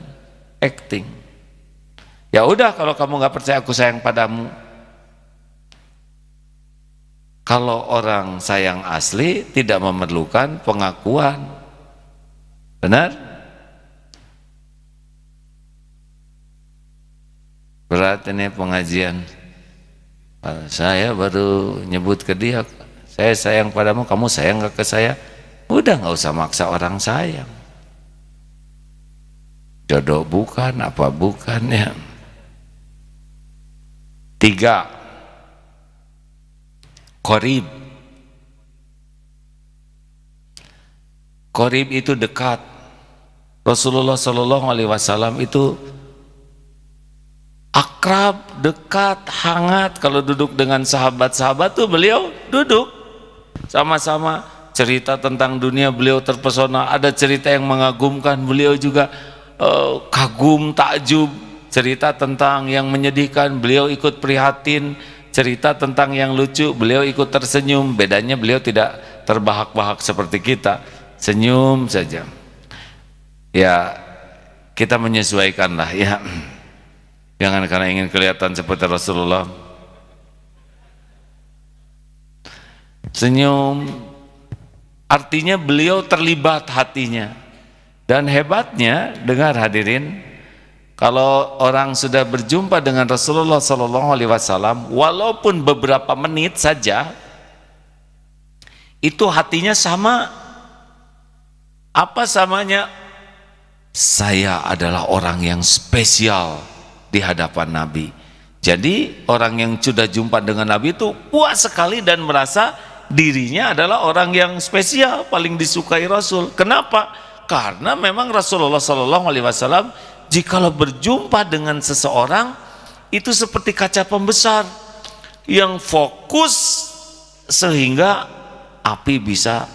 acting. Ya udah, kalau kamu nggak percaya aku sayang padamu. Kalau orang sayang asli tidak memerlukan pengakuan. Benar? Berat ini pengajian. Saya baru nyebut ke dia, saya sayang padamu, kamu sayang nggak ke saya? Udah, nggak usah maksa orang sayang. Jodoh bukan, apa bukan ya. 3, Qorib. Qorib itu dekat. Rasulullah Shallallahu Alaihi Wasallam itu akrab, dekat, hangat. Kalau duduk dengan sahabat-sahabat tuh beliau duduk sama-sama, cerita tentang dunia beliau terpesona. Ada cerita yang mengagumkan, beliau juga kagum, takjub. Cerita tentang yang menyedihkan, beliau ikut prihatin. Cerita tentang yang lucu, beliau ikut tersenyum. Bedanya beliau tidak terbahak-bahak seperti kita, senyum saja. Ya, kita menyesuaikan lah ya. Jangan karena ingin kelihatan seperti Rasulullah senyum, artinya beliau terlibat hatinya. Dan hebatnya, dengar hadirin, kalau orang sudah berjumpa dengan Rasulullah Sallallahu Alaihi Wasallam, walaupun beberapa menit saja, itu hatinya sama. Apa samanya? Saya adalah orang yang spesial di hadapan Nabi. Jadi orang yang sudah jumpa dengan Nabi itu puas sekali dan merasa dirinya adalah orang yang spesial, paling disukai Rasul. Kenapa? Karena memang Rasulullah Sallallahu Alaihi Wasallam jikalau berjumpa dengan seseorang itu seperti kaca pembesar yang fokus sehingga api bisa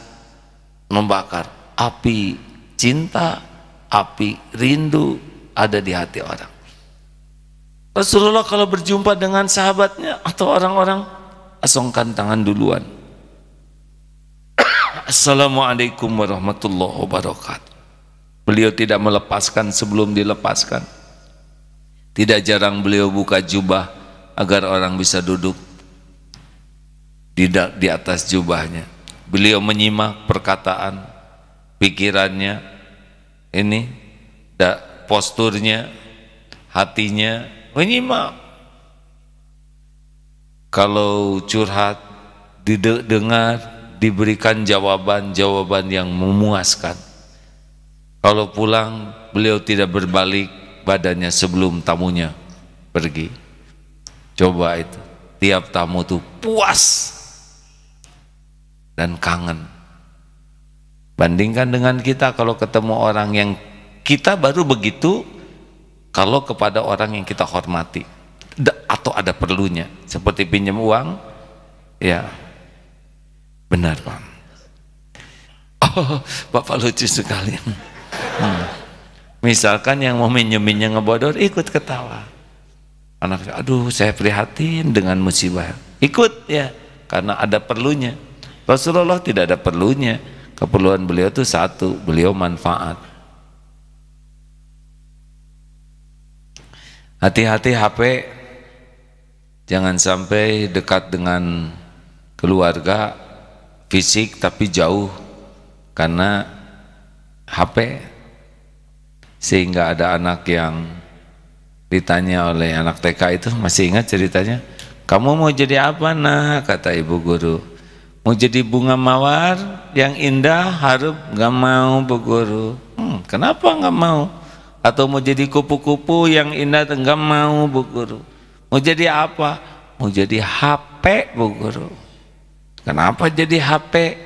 membakar. Api cinta, api rindu ada di hati orang. Rasulullah kalau berjumpa dengan sahabatnya atau orang-orang, asongkan tangan duluan. Assalamualaikum warahmatullahi wabarakatuh. Beliau tidak melepaskan sebelum dilepaskan. Tidak jarang beliau buka jubah agar orang bisa duduk di atas jubahnya. Beliau menyimak perkataan, pikirannya, ini posturnya, hatinya, menyimak. Kalau curhat didengar, diberikan jawaban-jawaban yang memuaskan. Kalau pulang beliau tidak berbalik badannya sebelum tamunya pergi. Coba itu, tiap tamu tuh puas dan kangen. Bandingkan dengan kita, kalau ketemu orang yang kita baru begitu, kalau kepada orang yang kita hormati atau ada perlunya, seperti pinjam uang, ya benar Pak. Oh, Bapak lucu sekali. Misalkan yang mau minjeminnya ngebodor, ikut ketawa. Anak, aduh saya prihatin dengan musibah. Ikut ya, karena ada perlunya. Rasulullah tidak ada perlunya. Keperluan beliau itu satu, beliau manfaat. Hati-hati HP, jangan sampai dekat dengan keluarga fisik tapi jauh karena HP. Sehingga ada anak yang ditanya oleh anak TK itu, masih ingat ceritanya? Kamu mau jadi apa nak? Kata ibu guru. Mau jadi bunga mawar yang indah, harum? Gak mau bu guru. Kenapa gak mau? Atau mau jadi kupu-kupu yang indah? Gak mau bu guru. Mau jadi apa? Mau jadi HP bu guru. Kenapa jadi HP?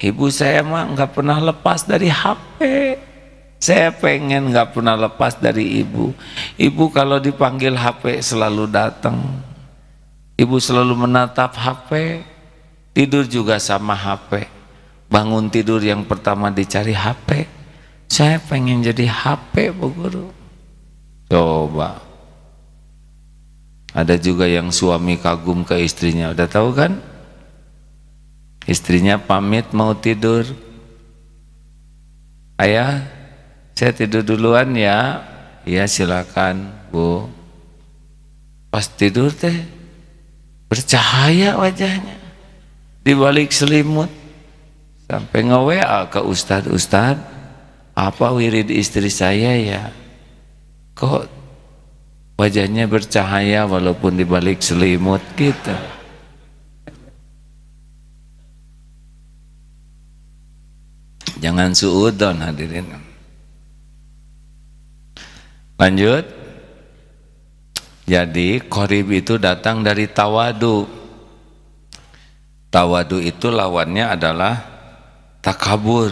Ibu saya mah gak pernah lepas dari HP. Saya pengen gak pernah lepas dari ibu. Ibu kalau dipanggil HP selalu datang. Ibu selalu menatap HP. Tidur juga sama HP. Bangun tidur yang pertama dicari HP. Saya pengen jadi HP bu guru. Coba. Ada juga yang suami kagum ke istrinya. Udah tahu kan? Istrinya pamit mau tidur. Ayah, saya tidur duluan ya. Ya silakan bu. Pas tidur teh bercahaya wajahnya di balik selimut. Sampai nge-WA ke Ustad, apa wirid istri saya ya? Kok wajahnya bercahaya walaupun di balik selimut gitu. Jangan suudon hadirin. Lanjut. Jadi qorib itu datang dari tawadu. Tawadu itu lawannya adalah takabur.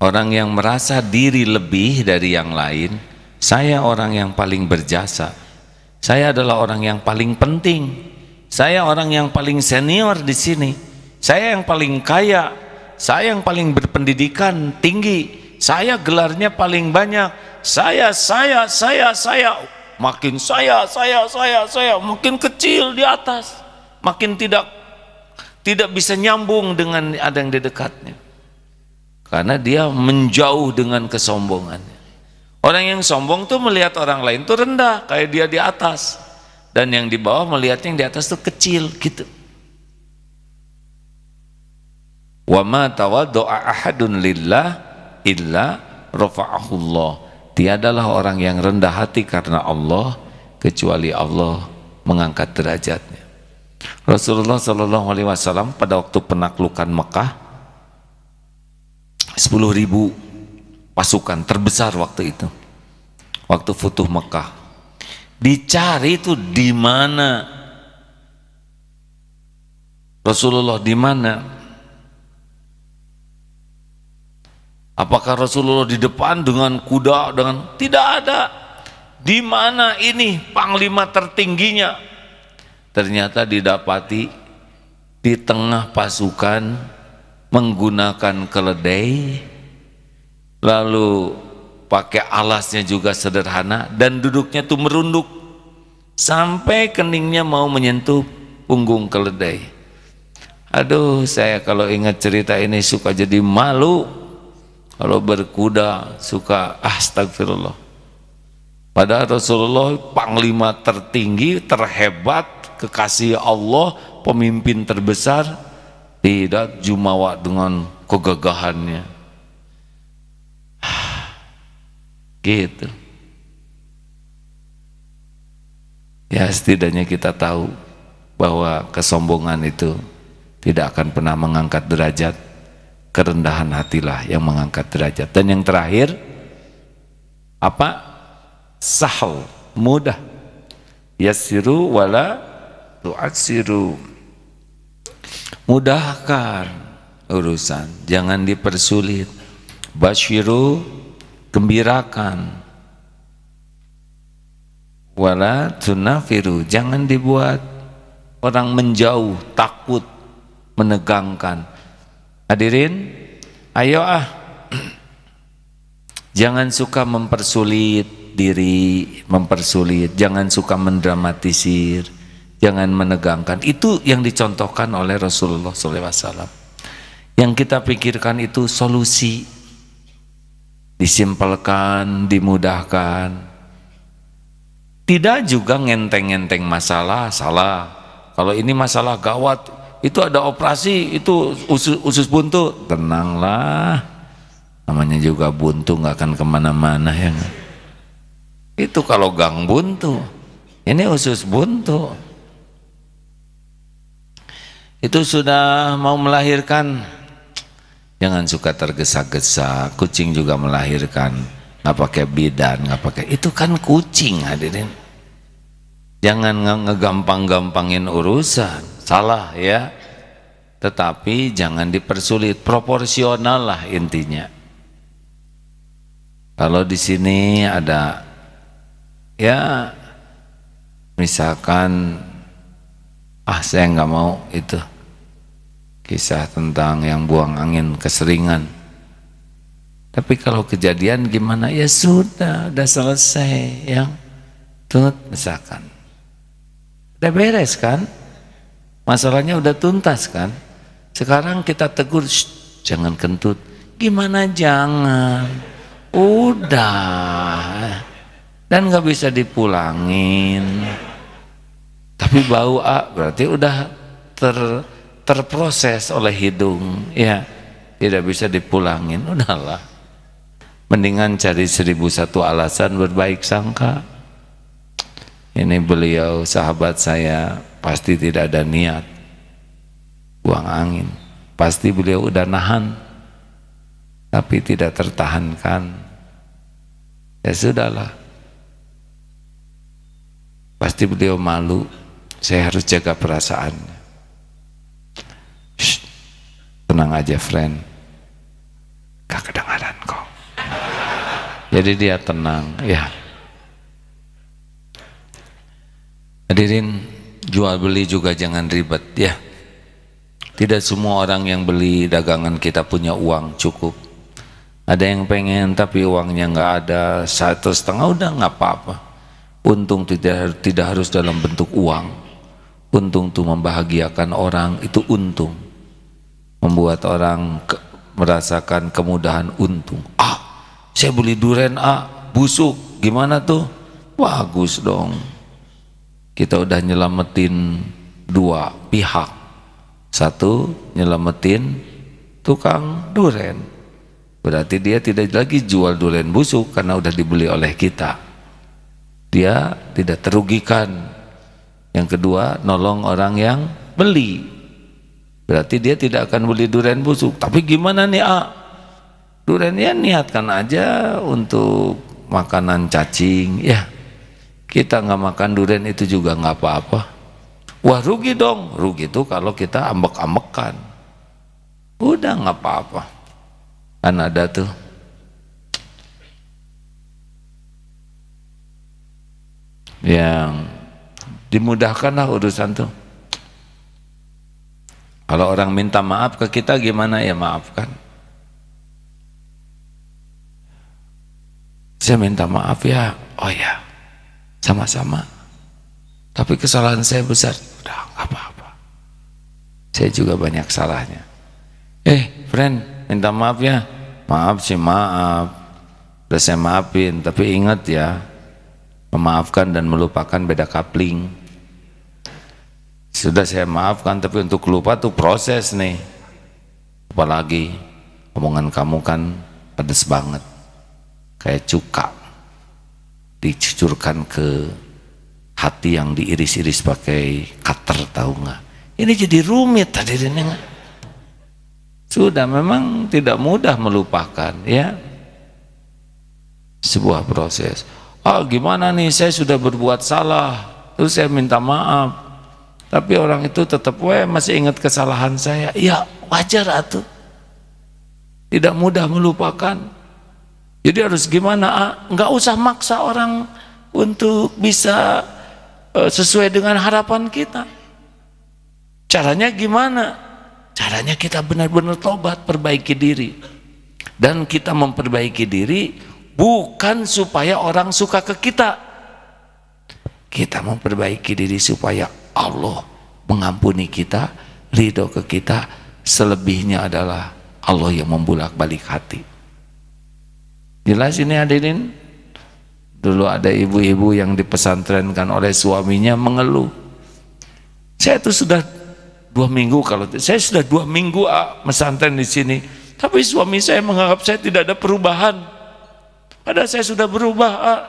Orang yang merasa diri lebih dari yang lain. Saya orang yang paling berjasa. Saya adalah orang yang paling penting. Saya orang yang paling senior di sini. Saya yang paling kaya. Saya yang paling berpendidikan tinggi. Saya gelarnya paling banyak. Saya makin saya makin kecil di atas, makin tidak bisa nyambung dengan ada yang di dekatnya, karena dia menjauh dengan kesombongannya. Orang yang sombong tuh melihat orang lain tuh rendah, kayak dia di atas, dan yang di bawah melihat yang di atas tuh kecil gitu. Wa ma tawaddu'a ahadun lillah illa rafa'ahullah. Tiadalah orang yang rendah hati karena Allah kecuali Allah mengangkat derajatnya. Rasulullah SAW pada waktu penaklukan Mekah, 10.000 pasukan terbesar waktu itu, waktu futuh Mekah. Dicari itu di mana Rasulullah, di mana? Apakah Rasulullah di depan dengan kuda, dengan tidak ada. Di mana ini panglima tertingginya? Ternyata didapati di tengah pasukan menggunakan keledai, lalu pakai alasnya juga sederhana dan duduknya tuh merunduk sampai keningnya mau menyentuh punggung keledai. Aduh, saya kalau ingat cerita ini suka jadi malu. Kalau berkuda suka astagfirullah. Padahal Rasulullah panglima tertinggi, terhebat, kekasih Allah, pemimpin terbesar, tidak jumawa dengan kegagahannya. Gitu. Ya setidaknya kita tahu bahwa kesombongan itu tidak akan pernah mengangkat derajat. Kerendahan hatilah yang mengangkat derajat. Dan yang terakhir apa? Sahal, mudah. Yassiru wala tu'assiru. Mudahkan urusan, jangan dipersulit. Basyiru, gembirakan. Wala tunafiru, jangan dibuat orang menjauh, takut, menegangkan. Hadirin, ayo Jangan suka mempersulit diri, jangan suka mendramatisir, jangan menegangkan. Itu yang dicontohkan oleh Rasulullah SAW. Yang kita pikirkan itu solusi, disimpelkan, dimudahkan. Tidak juga ngenteng-ngenteng masalah, salah. Kalau ini masalah gawat, itu ada operasi, itu usus buntu, tenanglah. Namanya juga buntu, nggak akan kemana-mana ya. Itu kalau gang buntu, ini usus buntu. Itu sudah mau melahirkan, jangan suka tergesa-gesa. Kucing juga melahirkan, nggak pakai bidan, nggak pakai. Itu kan kucing, hadirin. Jangan ngegampang-gampangin urusan, salah ya. Tetapi jangan dipersulit, proporsional lah intinya. Kalau di sini ada, ya misalkan, saya nggak mau itu kisah tentang yang buang angin keseringan. Tapi kalau kejadian gimana? Ya sudah selesai, yang tut misalkan, udah beres kan, masalahnya udah tuntas kan. Sekarang kita tegur, jangan kentut. Gimana jangan? Udah, dan nggak bisa dipulangin. Tapi bau berarti udah terproses oleh hidung, ya tidak bisa dipulangin. Udahlah, mendingan cari 1001 alasan berbaik sangka. Ini beliau sahabat saya, pasti tidak ada niat buang angin, pasti beliau udah nahan tapi tidak tertahankan. Ya sudahlah, pasti beliau malu, saya harus jaga perasaannya. Shh, tenang aja friend, gak kedengaran kok. Jadi dia tenang ya. Hadirin, jual beli juga jangan ribet ya. Tidak semua orang yang beli dagangan kita punya uang cukup. Ada yang pengen tapi uangnya nggak ada, 1,5 udah nggak apa-apa. Untung tidak harus dalam bentuk uang. Untung tuh membahagiakan orang, itu untung. Membuat orang merasakan kemudahan, untung. Saya beli durian busuk, gimana tuh? Bagus dong. Kita udah nyelamatin 2 pihak. 1 nyelamatin tukang durian. Berarti dia tidak lagi jual durian busuk karena udah dibeli oleh kita. Dia tidak terugikan. Yang kedua, nolong orang yang beli. Berarti dia tidak akan beli durian busuk. Tapi gimana nih durian ya niatkan aja untuk makanan cacing. Ya, kita nggak makan durian itu juga nggak apa-apa. Wah rugi dong. Rugi itu kalau kita ambek-ambekan. Udah nggak apa-apa. Kan ada tuh yang dimudahkan lah urusan tuh. Kalau orang minta maaf ke kita gimana, ya maafkan. Saya minta maaf ya, oh ya sama-sama, tapi kesalahan saya besar. Udah nggak apa-apa, saya juga banyak salahnya. Friend, minta maaf ya. Maaf sih maaf, udah saya maafin, tapi ingat ya, memaafkan dan melupakan beda kapling. Sudah saya maafkan, tapi untuk lupa tuh proses nih. Apalagi omongan kamu kan pedes banget, kayak cuka dicucurkan ke hati yang diiris-iris pakai cutter, tahu nggak? Ini jadi rumit tadi ini. Sudah memang tidak mudah melupakan ya. Sebuah proses. Gimana nih, saya sudah berbuat salah, terus saya minta maaf, tapi orang itu tetap masih ingat kesalahan saya. Ya wajar atuh. Tidak mudah melupakan. Jadi harus gimana? Nggak usah maksa orang untuk bisa sesuai dengan harapan kita. Caranya gimana? Caranya kita benar-benar tobat, perbaiki diri. Dan kita memperbaiki diri bukan supaya orang suka ke kita. Kita memperbaiki diri supaya Allah mengampuni kita, ridho ke kita. Selebihnya adalah Allah yang membulak-balik hati. Jelas ini hadirin? Dulu ada ibu-ibu yang dipesantrenkan oleh suaminya mengeluh, saya tuh sudah 2 minggu, kalau saya sudah 2 minggu mesantren di sini, tapi suami saya menganggap saya tidak ada perubahan, padahal saya sudah berubah.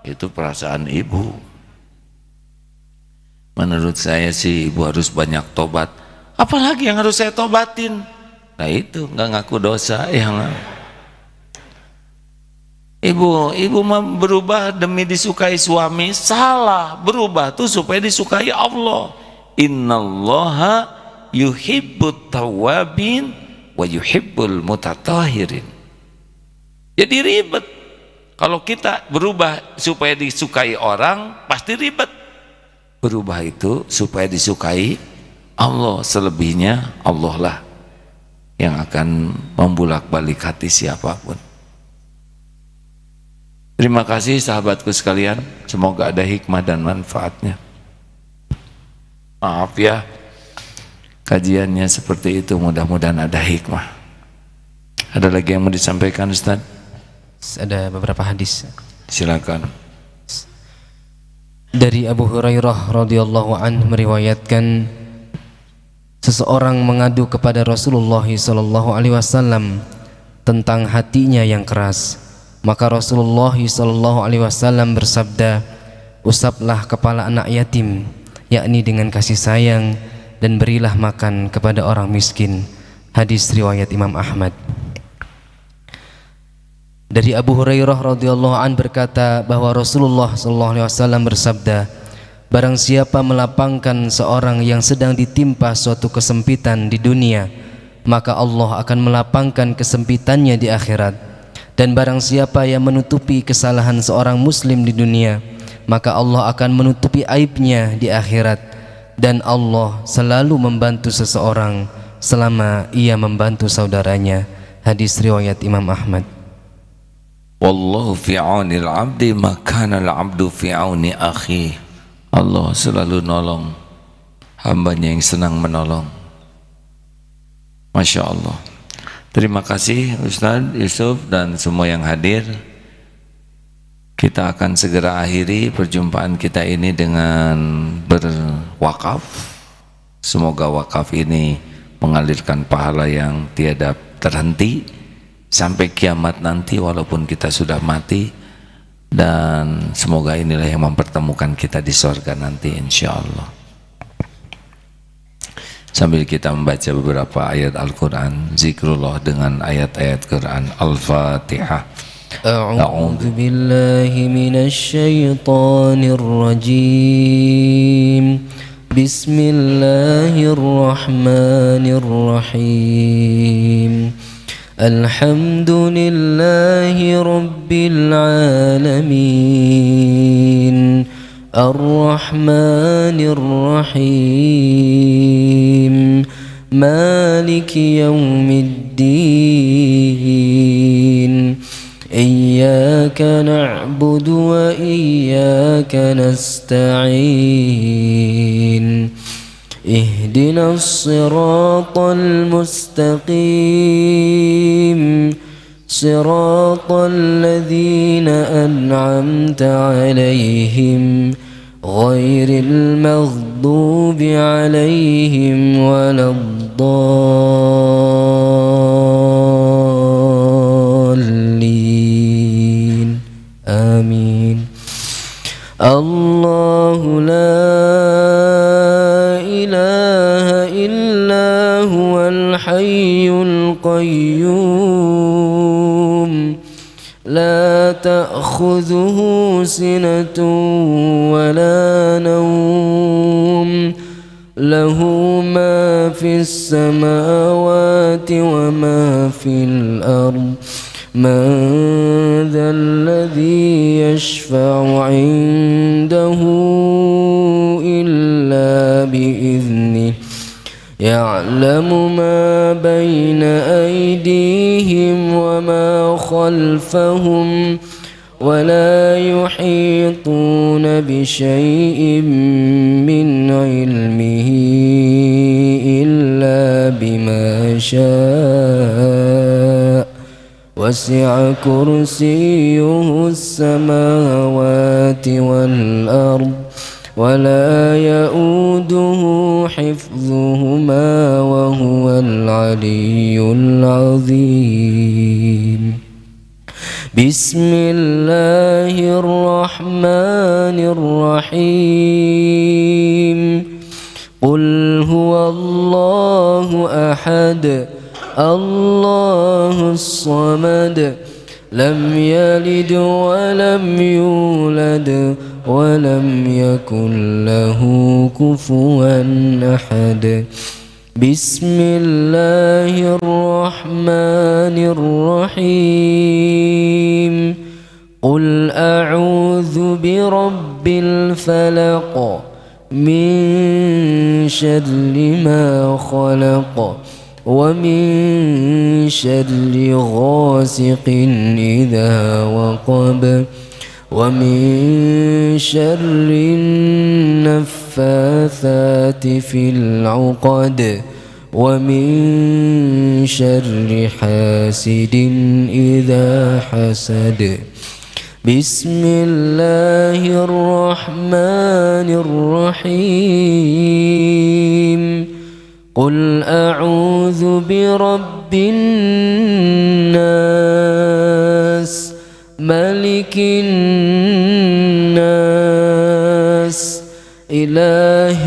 Itu perasaan ibu. Menurut saya sih ibu harus banyak tobat. Apalagi yang harus saya tobatin? Nah itu nggak ngaku dosa yang Ibu mah berubah demi disukai suami, salah. Berubah tuh supaya disukai Allah. Innallaha yuhibbut tawwabin wa yuhibbul mutatahhirin. Jadi ribet. Kalau kita berubah supaya disukai orang, pasti ribet. Berubah itu supaya disukai Allah, selebihnya Allah lah yang akan membulak-balik hati siapapun. Terima kasih sahabatku sekalian, semoga ada hikmah dan manfaatnya. Maaf ya, kajiannya seperti itu, mudah-mudahan ada hikmah. Ada lagi yang mau disampaikan Ustaz? Ada beberapa hadis. Silakan. Dari Abu Hurairah radhiyallahu anhu meriwayatkan, seseorang mengadu kepada Rasulullah sallallahu alaihi wasallam tentang hatinya yang keras. Maka Rasulullah sallallahu alaihi wasallam bersabda, usaplah kepala anak yatim, yakni dengan kasih sayang, dan berilah makan kepada orang miskin. Hadis riwayat Imam Ahmad. Dari Abu Hurairah radhiyallahu an berkata bahwa Rasulullah sallallahu alaihi wasallam bersabda, barang siapa melapangkan seorang yang sedang ditimpa suatu kesempitan di dunia, maka Allah akan melapangkan kesempitannya di akhirat. Dan barang siapa yang menutupi kesalahan seorang muslim di dunia, maka Allah akan menutupi aibnya di akhirat. Dan Allah selalu membantu seseorang selama ia membantu saudaranya. Hadis riwayat Imam Ahmad. Wallahu fi aunil abdi makana al-abdu fi auni akhi. Allah selalu nolong hambanya yang senang menolong. Masya Allah. Terima kasih Ustaz Yusuf dan semua yang hadir. Kita akan segera akhiri perjumpaan kita ini dengan berwakaf. Semoga wakaf ini mengalirkan pahala yang tiada terhenti sampai kiamat nanti walaupun kita sudah mati. Dan semoga inilah yang mempertemukan kita di surga nanti insyaallah. Sambil kita membaca beberapa ayat Al-Quran, zikrullah dengan ayat-ayat Quran. Al-Fatihah. A'udzu billahi minasy syaithanir rajim. Bismillahirrahmanirrahim. Alhamdulillahi rabbil alamin. Ar-Rahmanir Rahim. Maliki yaumiddin. Iyyaka na'budu wa iyyaka nasta'in. Ihdinas siratal mustaqim. Siratal ladzina an'amta 'alaihim ghairil maghdubi 'alaihim waladdallin. Amin. Allahu la ilaha illa huwal hayyul qayyum. La ta'khudhuhu sinatun wa la nawm. Lahu ma fis samawati wa ma fil ard. Man dhal ladhi yashfa'u 'indahu illa bi'idhnihi. يعلم ما بين أيديهم وما خلفهم ولا يحيطون بشيء من علمه إلا بما شاء وسع كرسيه السماوات والأرض ولا يؤوده حفظهما وهو العلي العظيم بسم الله الرحمن الرحيم قل هو الله أحد الله الصمد لم يلد ولم يولد ولم يكن له كفوا أحد بسم الله الرحمن الرحيم قل أعوذ برب الفلق من شر ما خلق ومن شر غاسق إذا وقب ومن شر النفاثات في العقد ومن شر حاسد إذا حسد بسم الله الرحمن الرحيم قل أعوذ برب الناس ملك الناس إله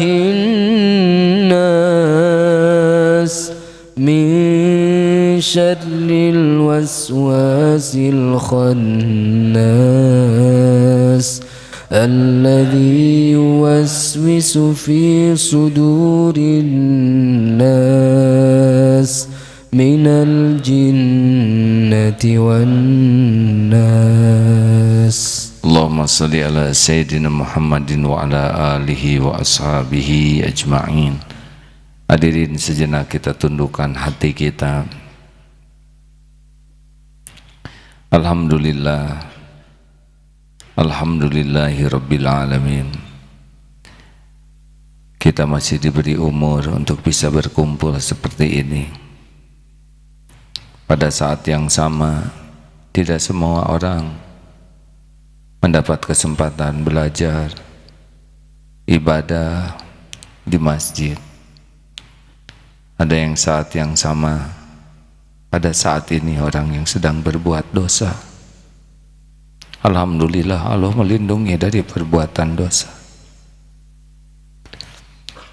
الناس من شر الوسواس الخناس الذي يوسوس في صدور الناس من الجنة والناس Allahumma salli ala Sayyidina Muhammadin wa ala alihi wa ashabihi ajma'in. Hadirin sejenak kita tundukkan hati kita. Alhamdulillah, alhamdulillahi rabbil alamin. Kita masih diberi umur untuk bisa berkumpul seperti ini. Pada saat yang sama, tidak semua orang mendapat kesempatan belajar ibadah di masjid. Ada yang saat yang sama, pada saat ini orang yang sedang berbuat dosa. Alhamdulillah, Allah melindungi dari perbuatan dosa.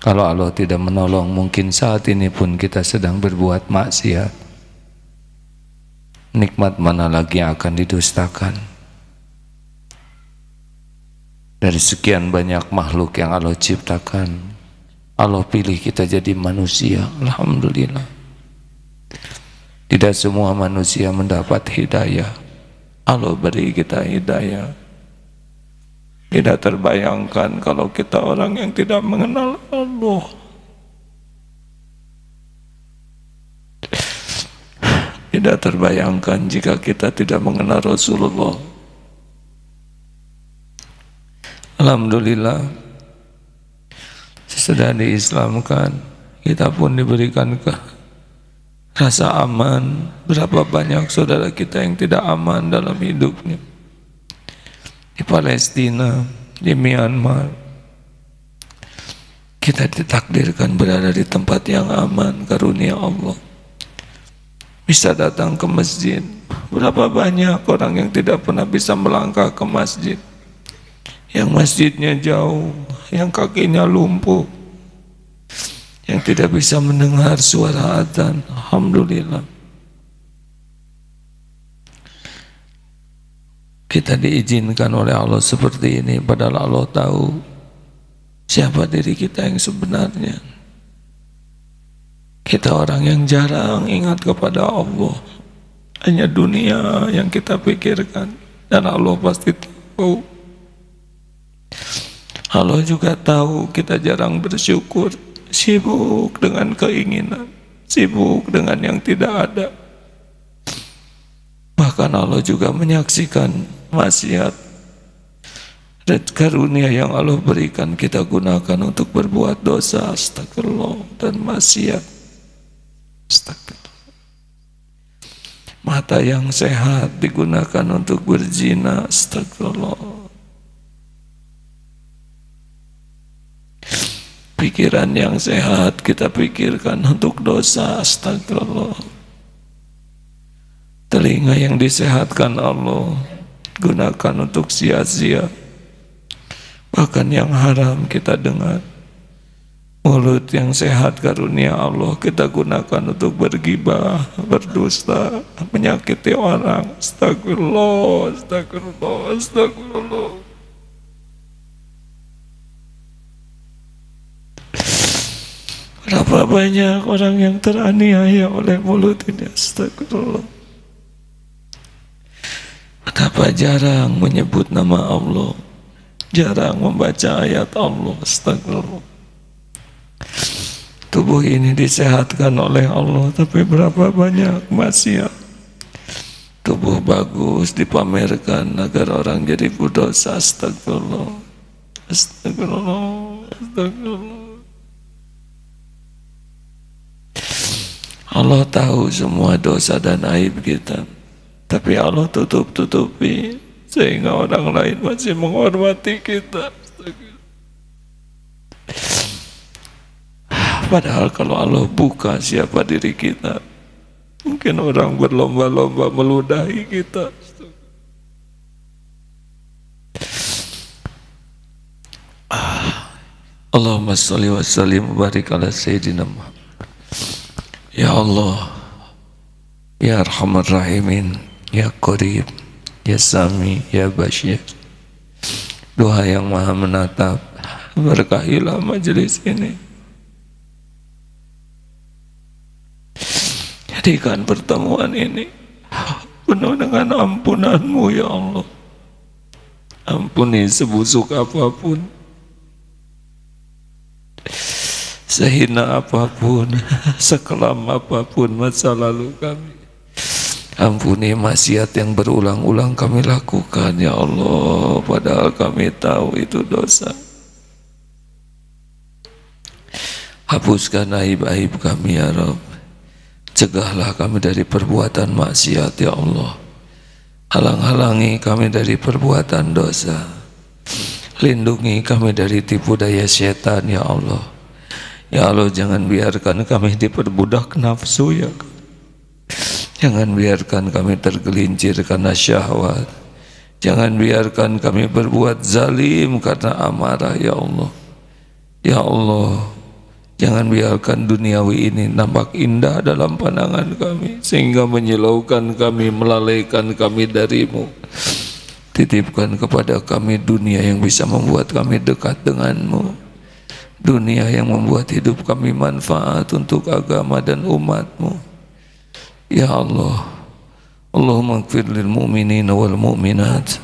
Kalau Allah tidak menolong, mungkin saat ini pun kita sedang berbuat maksiat. Nikmat mana lagi yang akan didustakan? Dari sekian banyak makhluk yang Allah ciptakan, Allah pilih kita jadi manusia. Alhamdulillah. Tidak semua manusia mendapat hidayah. Allah beri kita hidayah. Tidak terbayangkan kalau kita orang yang tidak mengenal Allah. Tidak terbayangkan jika kita tidak mengenal Rasulullah. Alhamdulillah, sesudah diislamkan, kita pun diberikan rasa aman. Berapa banyak saudara kita yang tidak aman dalam hidupnya. Di Palestina, di Myanmar, kita ditakdirkan berada di tempat yang aman, karunia Allah. Bisa datang ke masjid. Berapa banyak orang yang tidak pernah bisa melangkah ke masjid, yang masjidnya jauh, yang kakinya lumpuh, yang tidak bisa mendengar suara adzan. Alhamdulillah, kita diizinkan oleh Allah seperti ini, padahal Allah tahu siapa diri kita yang sebenarnya. Kita orang yang jarang ingat kepada Allah, hanya dunia yang kita pikirkan, dan Allah pasti tahu. Allah juga tahu kita jarang bersyukur, sibuk dengan keinginan, sibuk dengan yang tidak ada. Bahkan Allah juga menyaksikan maksiat dan karunia yang Allah berikan kita gunakan untuk berbuat dosa, astagfirullah, dan maksiat. Astagfirullah. Mata yang sehat digunakan untuk berzina, astagfirullah. Pikiran yang sehat kita pikirkan untuk dosa, astagfirullah. Telinga yang disehatkan Allah gunakan untuk sia-sia. Bahkan yang haram kita dengar. Mulut yang sehat karunia Allah kita gunakan untuk bergibah, berdusta, menyakiti orang. Astagfirullah, astagfirullah, astagfirullah. Berapa banyak orang yang teraniaya oleh mulut ini, astagfirullah. Betapa jarang menyebut nama Allah, jarang membaca ayat Allah, astagfirullah. Tubuh ini disehatkan oleh Allah, tapi berapa banyak maksiat. Tubuh bagus dipamerkan agar orang jadi berdosa, astagfirullah, astagfirullah, astagfirullah. Allah tahu semua dosa dan aib kita, tapi Allah tutup-tutupi sehingga orang lain masih menghormati kita. Padahal kalau Allah buka siapa diri kita, mungkin orang berlomba-lomba meludahi kita. Allahumma sholli wa sallim wa barik ala sayyidina Muhammad. Ya Allah, Ya Arhamar Rahimin, Ya Qarib, Ya Sami, Ya Bashir. Doa yang maha menatap, berkahilah majelis ini. Jadikan pertemuan ini penuh dengan ampunan-Mu, ya Allah. Ampuni sebusuk apapun, sehina apapun, sekelam apapun masa lalu kami. Ampuni maksiat yang berulang-ulang kami lakukan, ya Allah, padahal kami tahu itu dosa. Hapuskan aib-aib kami, ya Rabb. Cegahlah kami dari perbuatan maksiat, ya Allah. Halang-halangi kami dari perbuatan dosa. Lindungi kami dari tipu daya setan, ya Allah. Ya Allah, jangan biarkan kami diperbudak nafsu, ya. Jangan biarkan kami tergelincir karena syahwat. Jangan biarkan kami berbuat zalim karena amarah, ya Allah. Ya Allah, jangan biarkan duniawi ini nampak indah dalam pandangan kami sehingga menyilaukan kami, melalaikan kami dari-Mu. Titipkan kepada kami dunia yang bisa membuat kami dekat dengan-Mu, dunia yang membuat hidup kami manfaat untuk agama dan umat-Mu. Ya Allah, Allahumma ighfir lil mu'minina wal mu'minat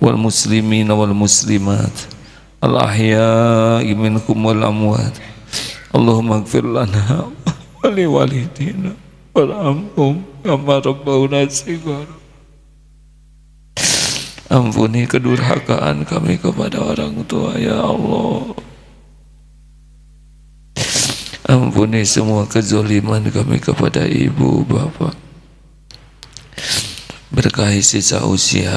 wal muslimina wal muslimat al ahya'i minkum wal amwat. Allahumma ighfir lana wa li walidina warhamhum kama rabbawna shighara. Ampuni kedurhakaan kami kepada orang tua, ya Allah. Ampuni semua kezaliman kami kepada ibu bapa. Berkahi sisa usia,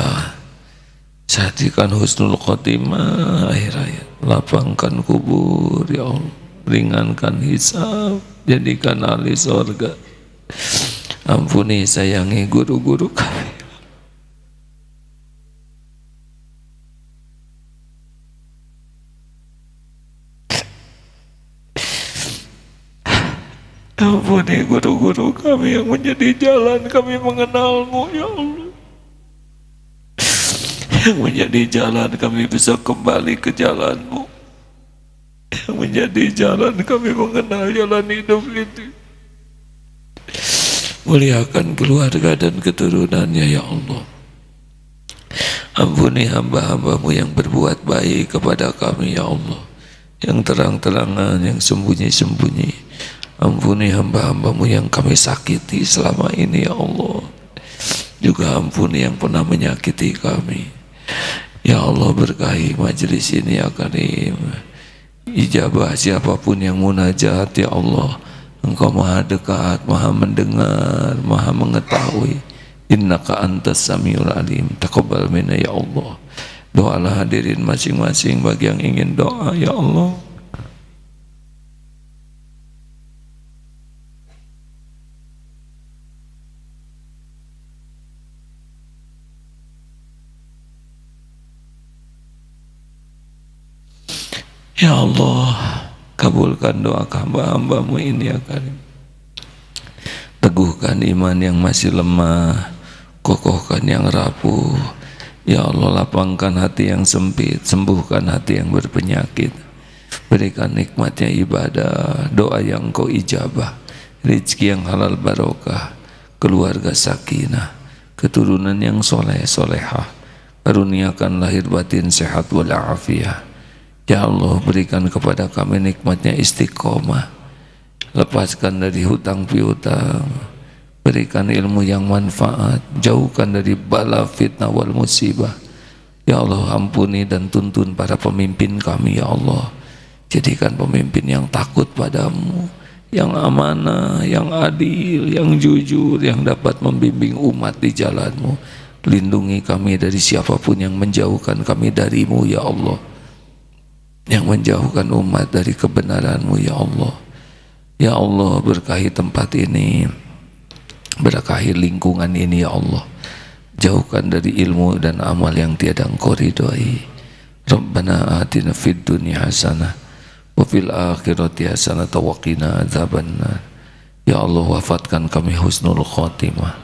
jadikan husnul khotimah akhir hayat. Lapangkan kubur, ya Allah. Ringankan hisab, jadikan ahli surga. Ampuni sayangi guru-guru kami. Ampuni guru-guru kami yang menjadi jalan kami mengenal-Mu, ya Allah. Yang menjadi jalan kami bisa kembali ke jalan-Mu. Yang menjadi jalan kami mengenal jalan hidup ini. Muliakan keluarga dan keturunannya, ya Allah. Ampuni hamba-hamba-Mu yang berbuat baik kepada kami, ya Allah. yang terang-terangan, yang sembunyi-sembunyi. Ampuni hamba-hambamu yang kami sakiti selama ini ya Allah. Juga ampuni yang pernah menyakiti kami. Ya Allah, berkahi majelis ini ya Karim. Ijabah siapapun yang munajat ya Allah. Engkau maha dekat, maha mendengar, maha mengetahui. Innaka antas samiul alim. Taqabbal minna ya Allah. Doalah hadirin masing-masing bagi yang ingin doa ya Allah. Ya Allah, kabulkan doa hamba-hambamu ini ya Karim. Teguhkan iman yang masih lemah, kokohkan yang rapuh. Ya Allah, lapangkan hati yang sempit, sembuhkan hati yang berpenyakit. Berikan nikmatnya ibadah, doa yang Kau ijabah, rezeki yang halal barokah, keluarga sakinah, keturunan yang soleh solehah. Karuniakan lahir batin sehat walafiat. Ya Allah, berikan kepada kami nikmatnya istiqomah, lepaskan dari hutang piutang, berikan ilmu yang manfaat, jauhkan dari bala fitnah wal musibah. Ya Allah, ampuni dan tuntun para pemimpin kami ya Allah. Jadikan pemimpin yang takut padamu, yang amanah, yang adil, yang jujur, yang dapat membimbing umat di jalanmu. Lindungi kami dari siapapun yang menjauhkan kami darimu ya Allah, yang menjauhkan umat dari kebenaranmu ya Allah. Ya Allah, berkahi tempat ini, berkahi lingkungan ini ya Allah. Jauhkan dari ilmu dan amal yang tiada Engkau ridhoi. Rabbana atina fid dunya hasanah wa fil akhirati hasanah wa qina adzabannar. Ya Allah, wafatkan kami husnul khotimah,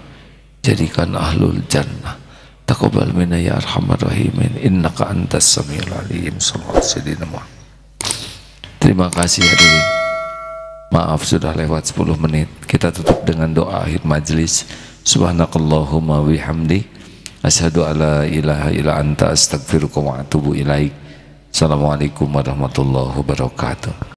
jadikan ahlul jannah. Taqabbal minna ya arhamar rahimin, innaka antas samiul alim. Sallallahu alaihi wasallam. Terima kasih hadirin. Maaf sudah lewat 10 menit. Kita tutup dengan doa akhir majlis. Subhanakallahumma wihamdi, asyhadu alla ilaha illa anta astaghfiruka wa atubu ilaik. Assalamualaikum warahmatullahi wabarakatuh.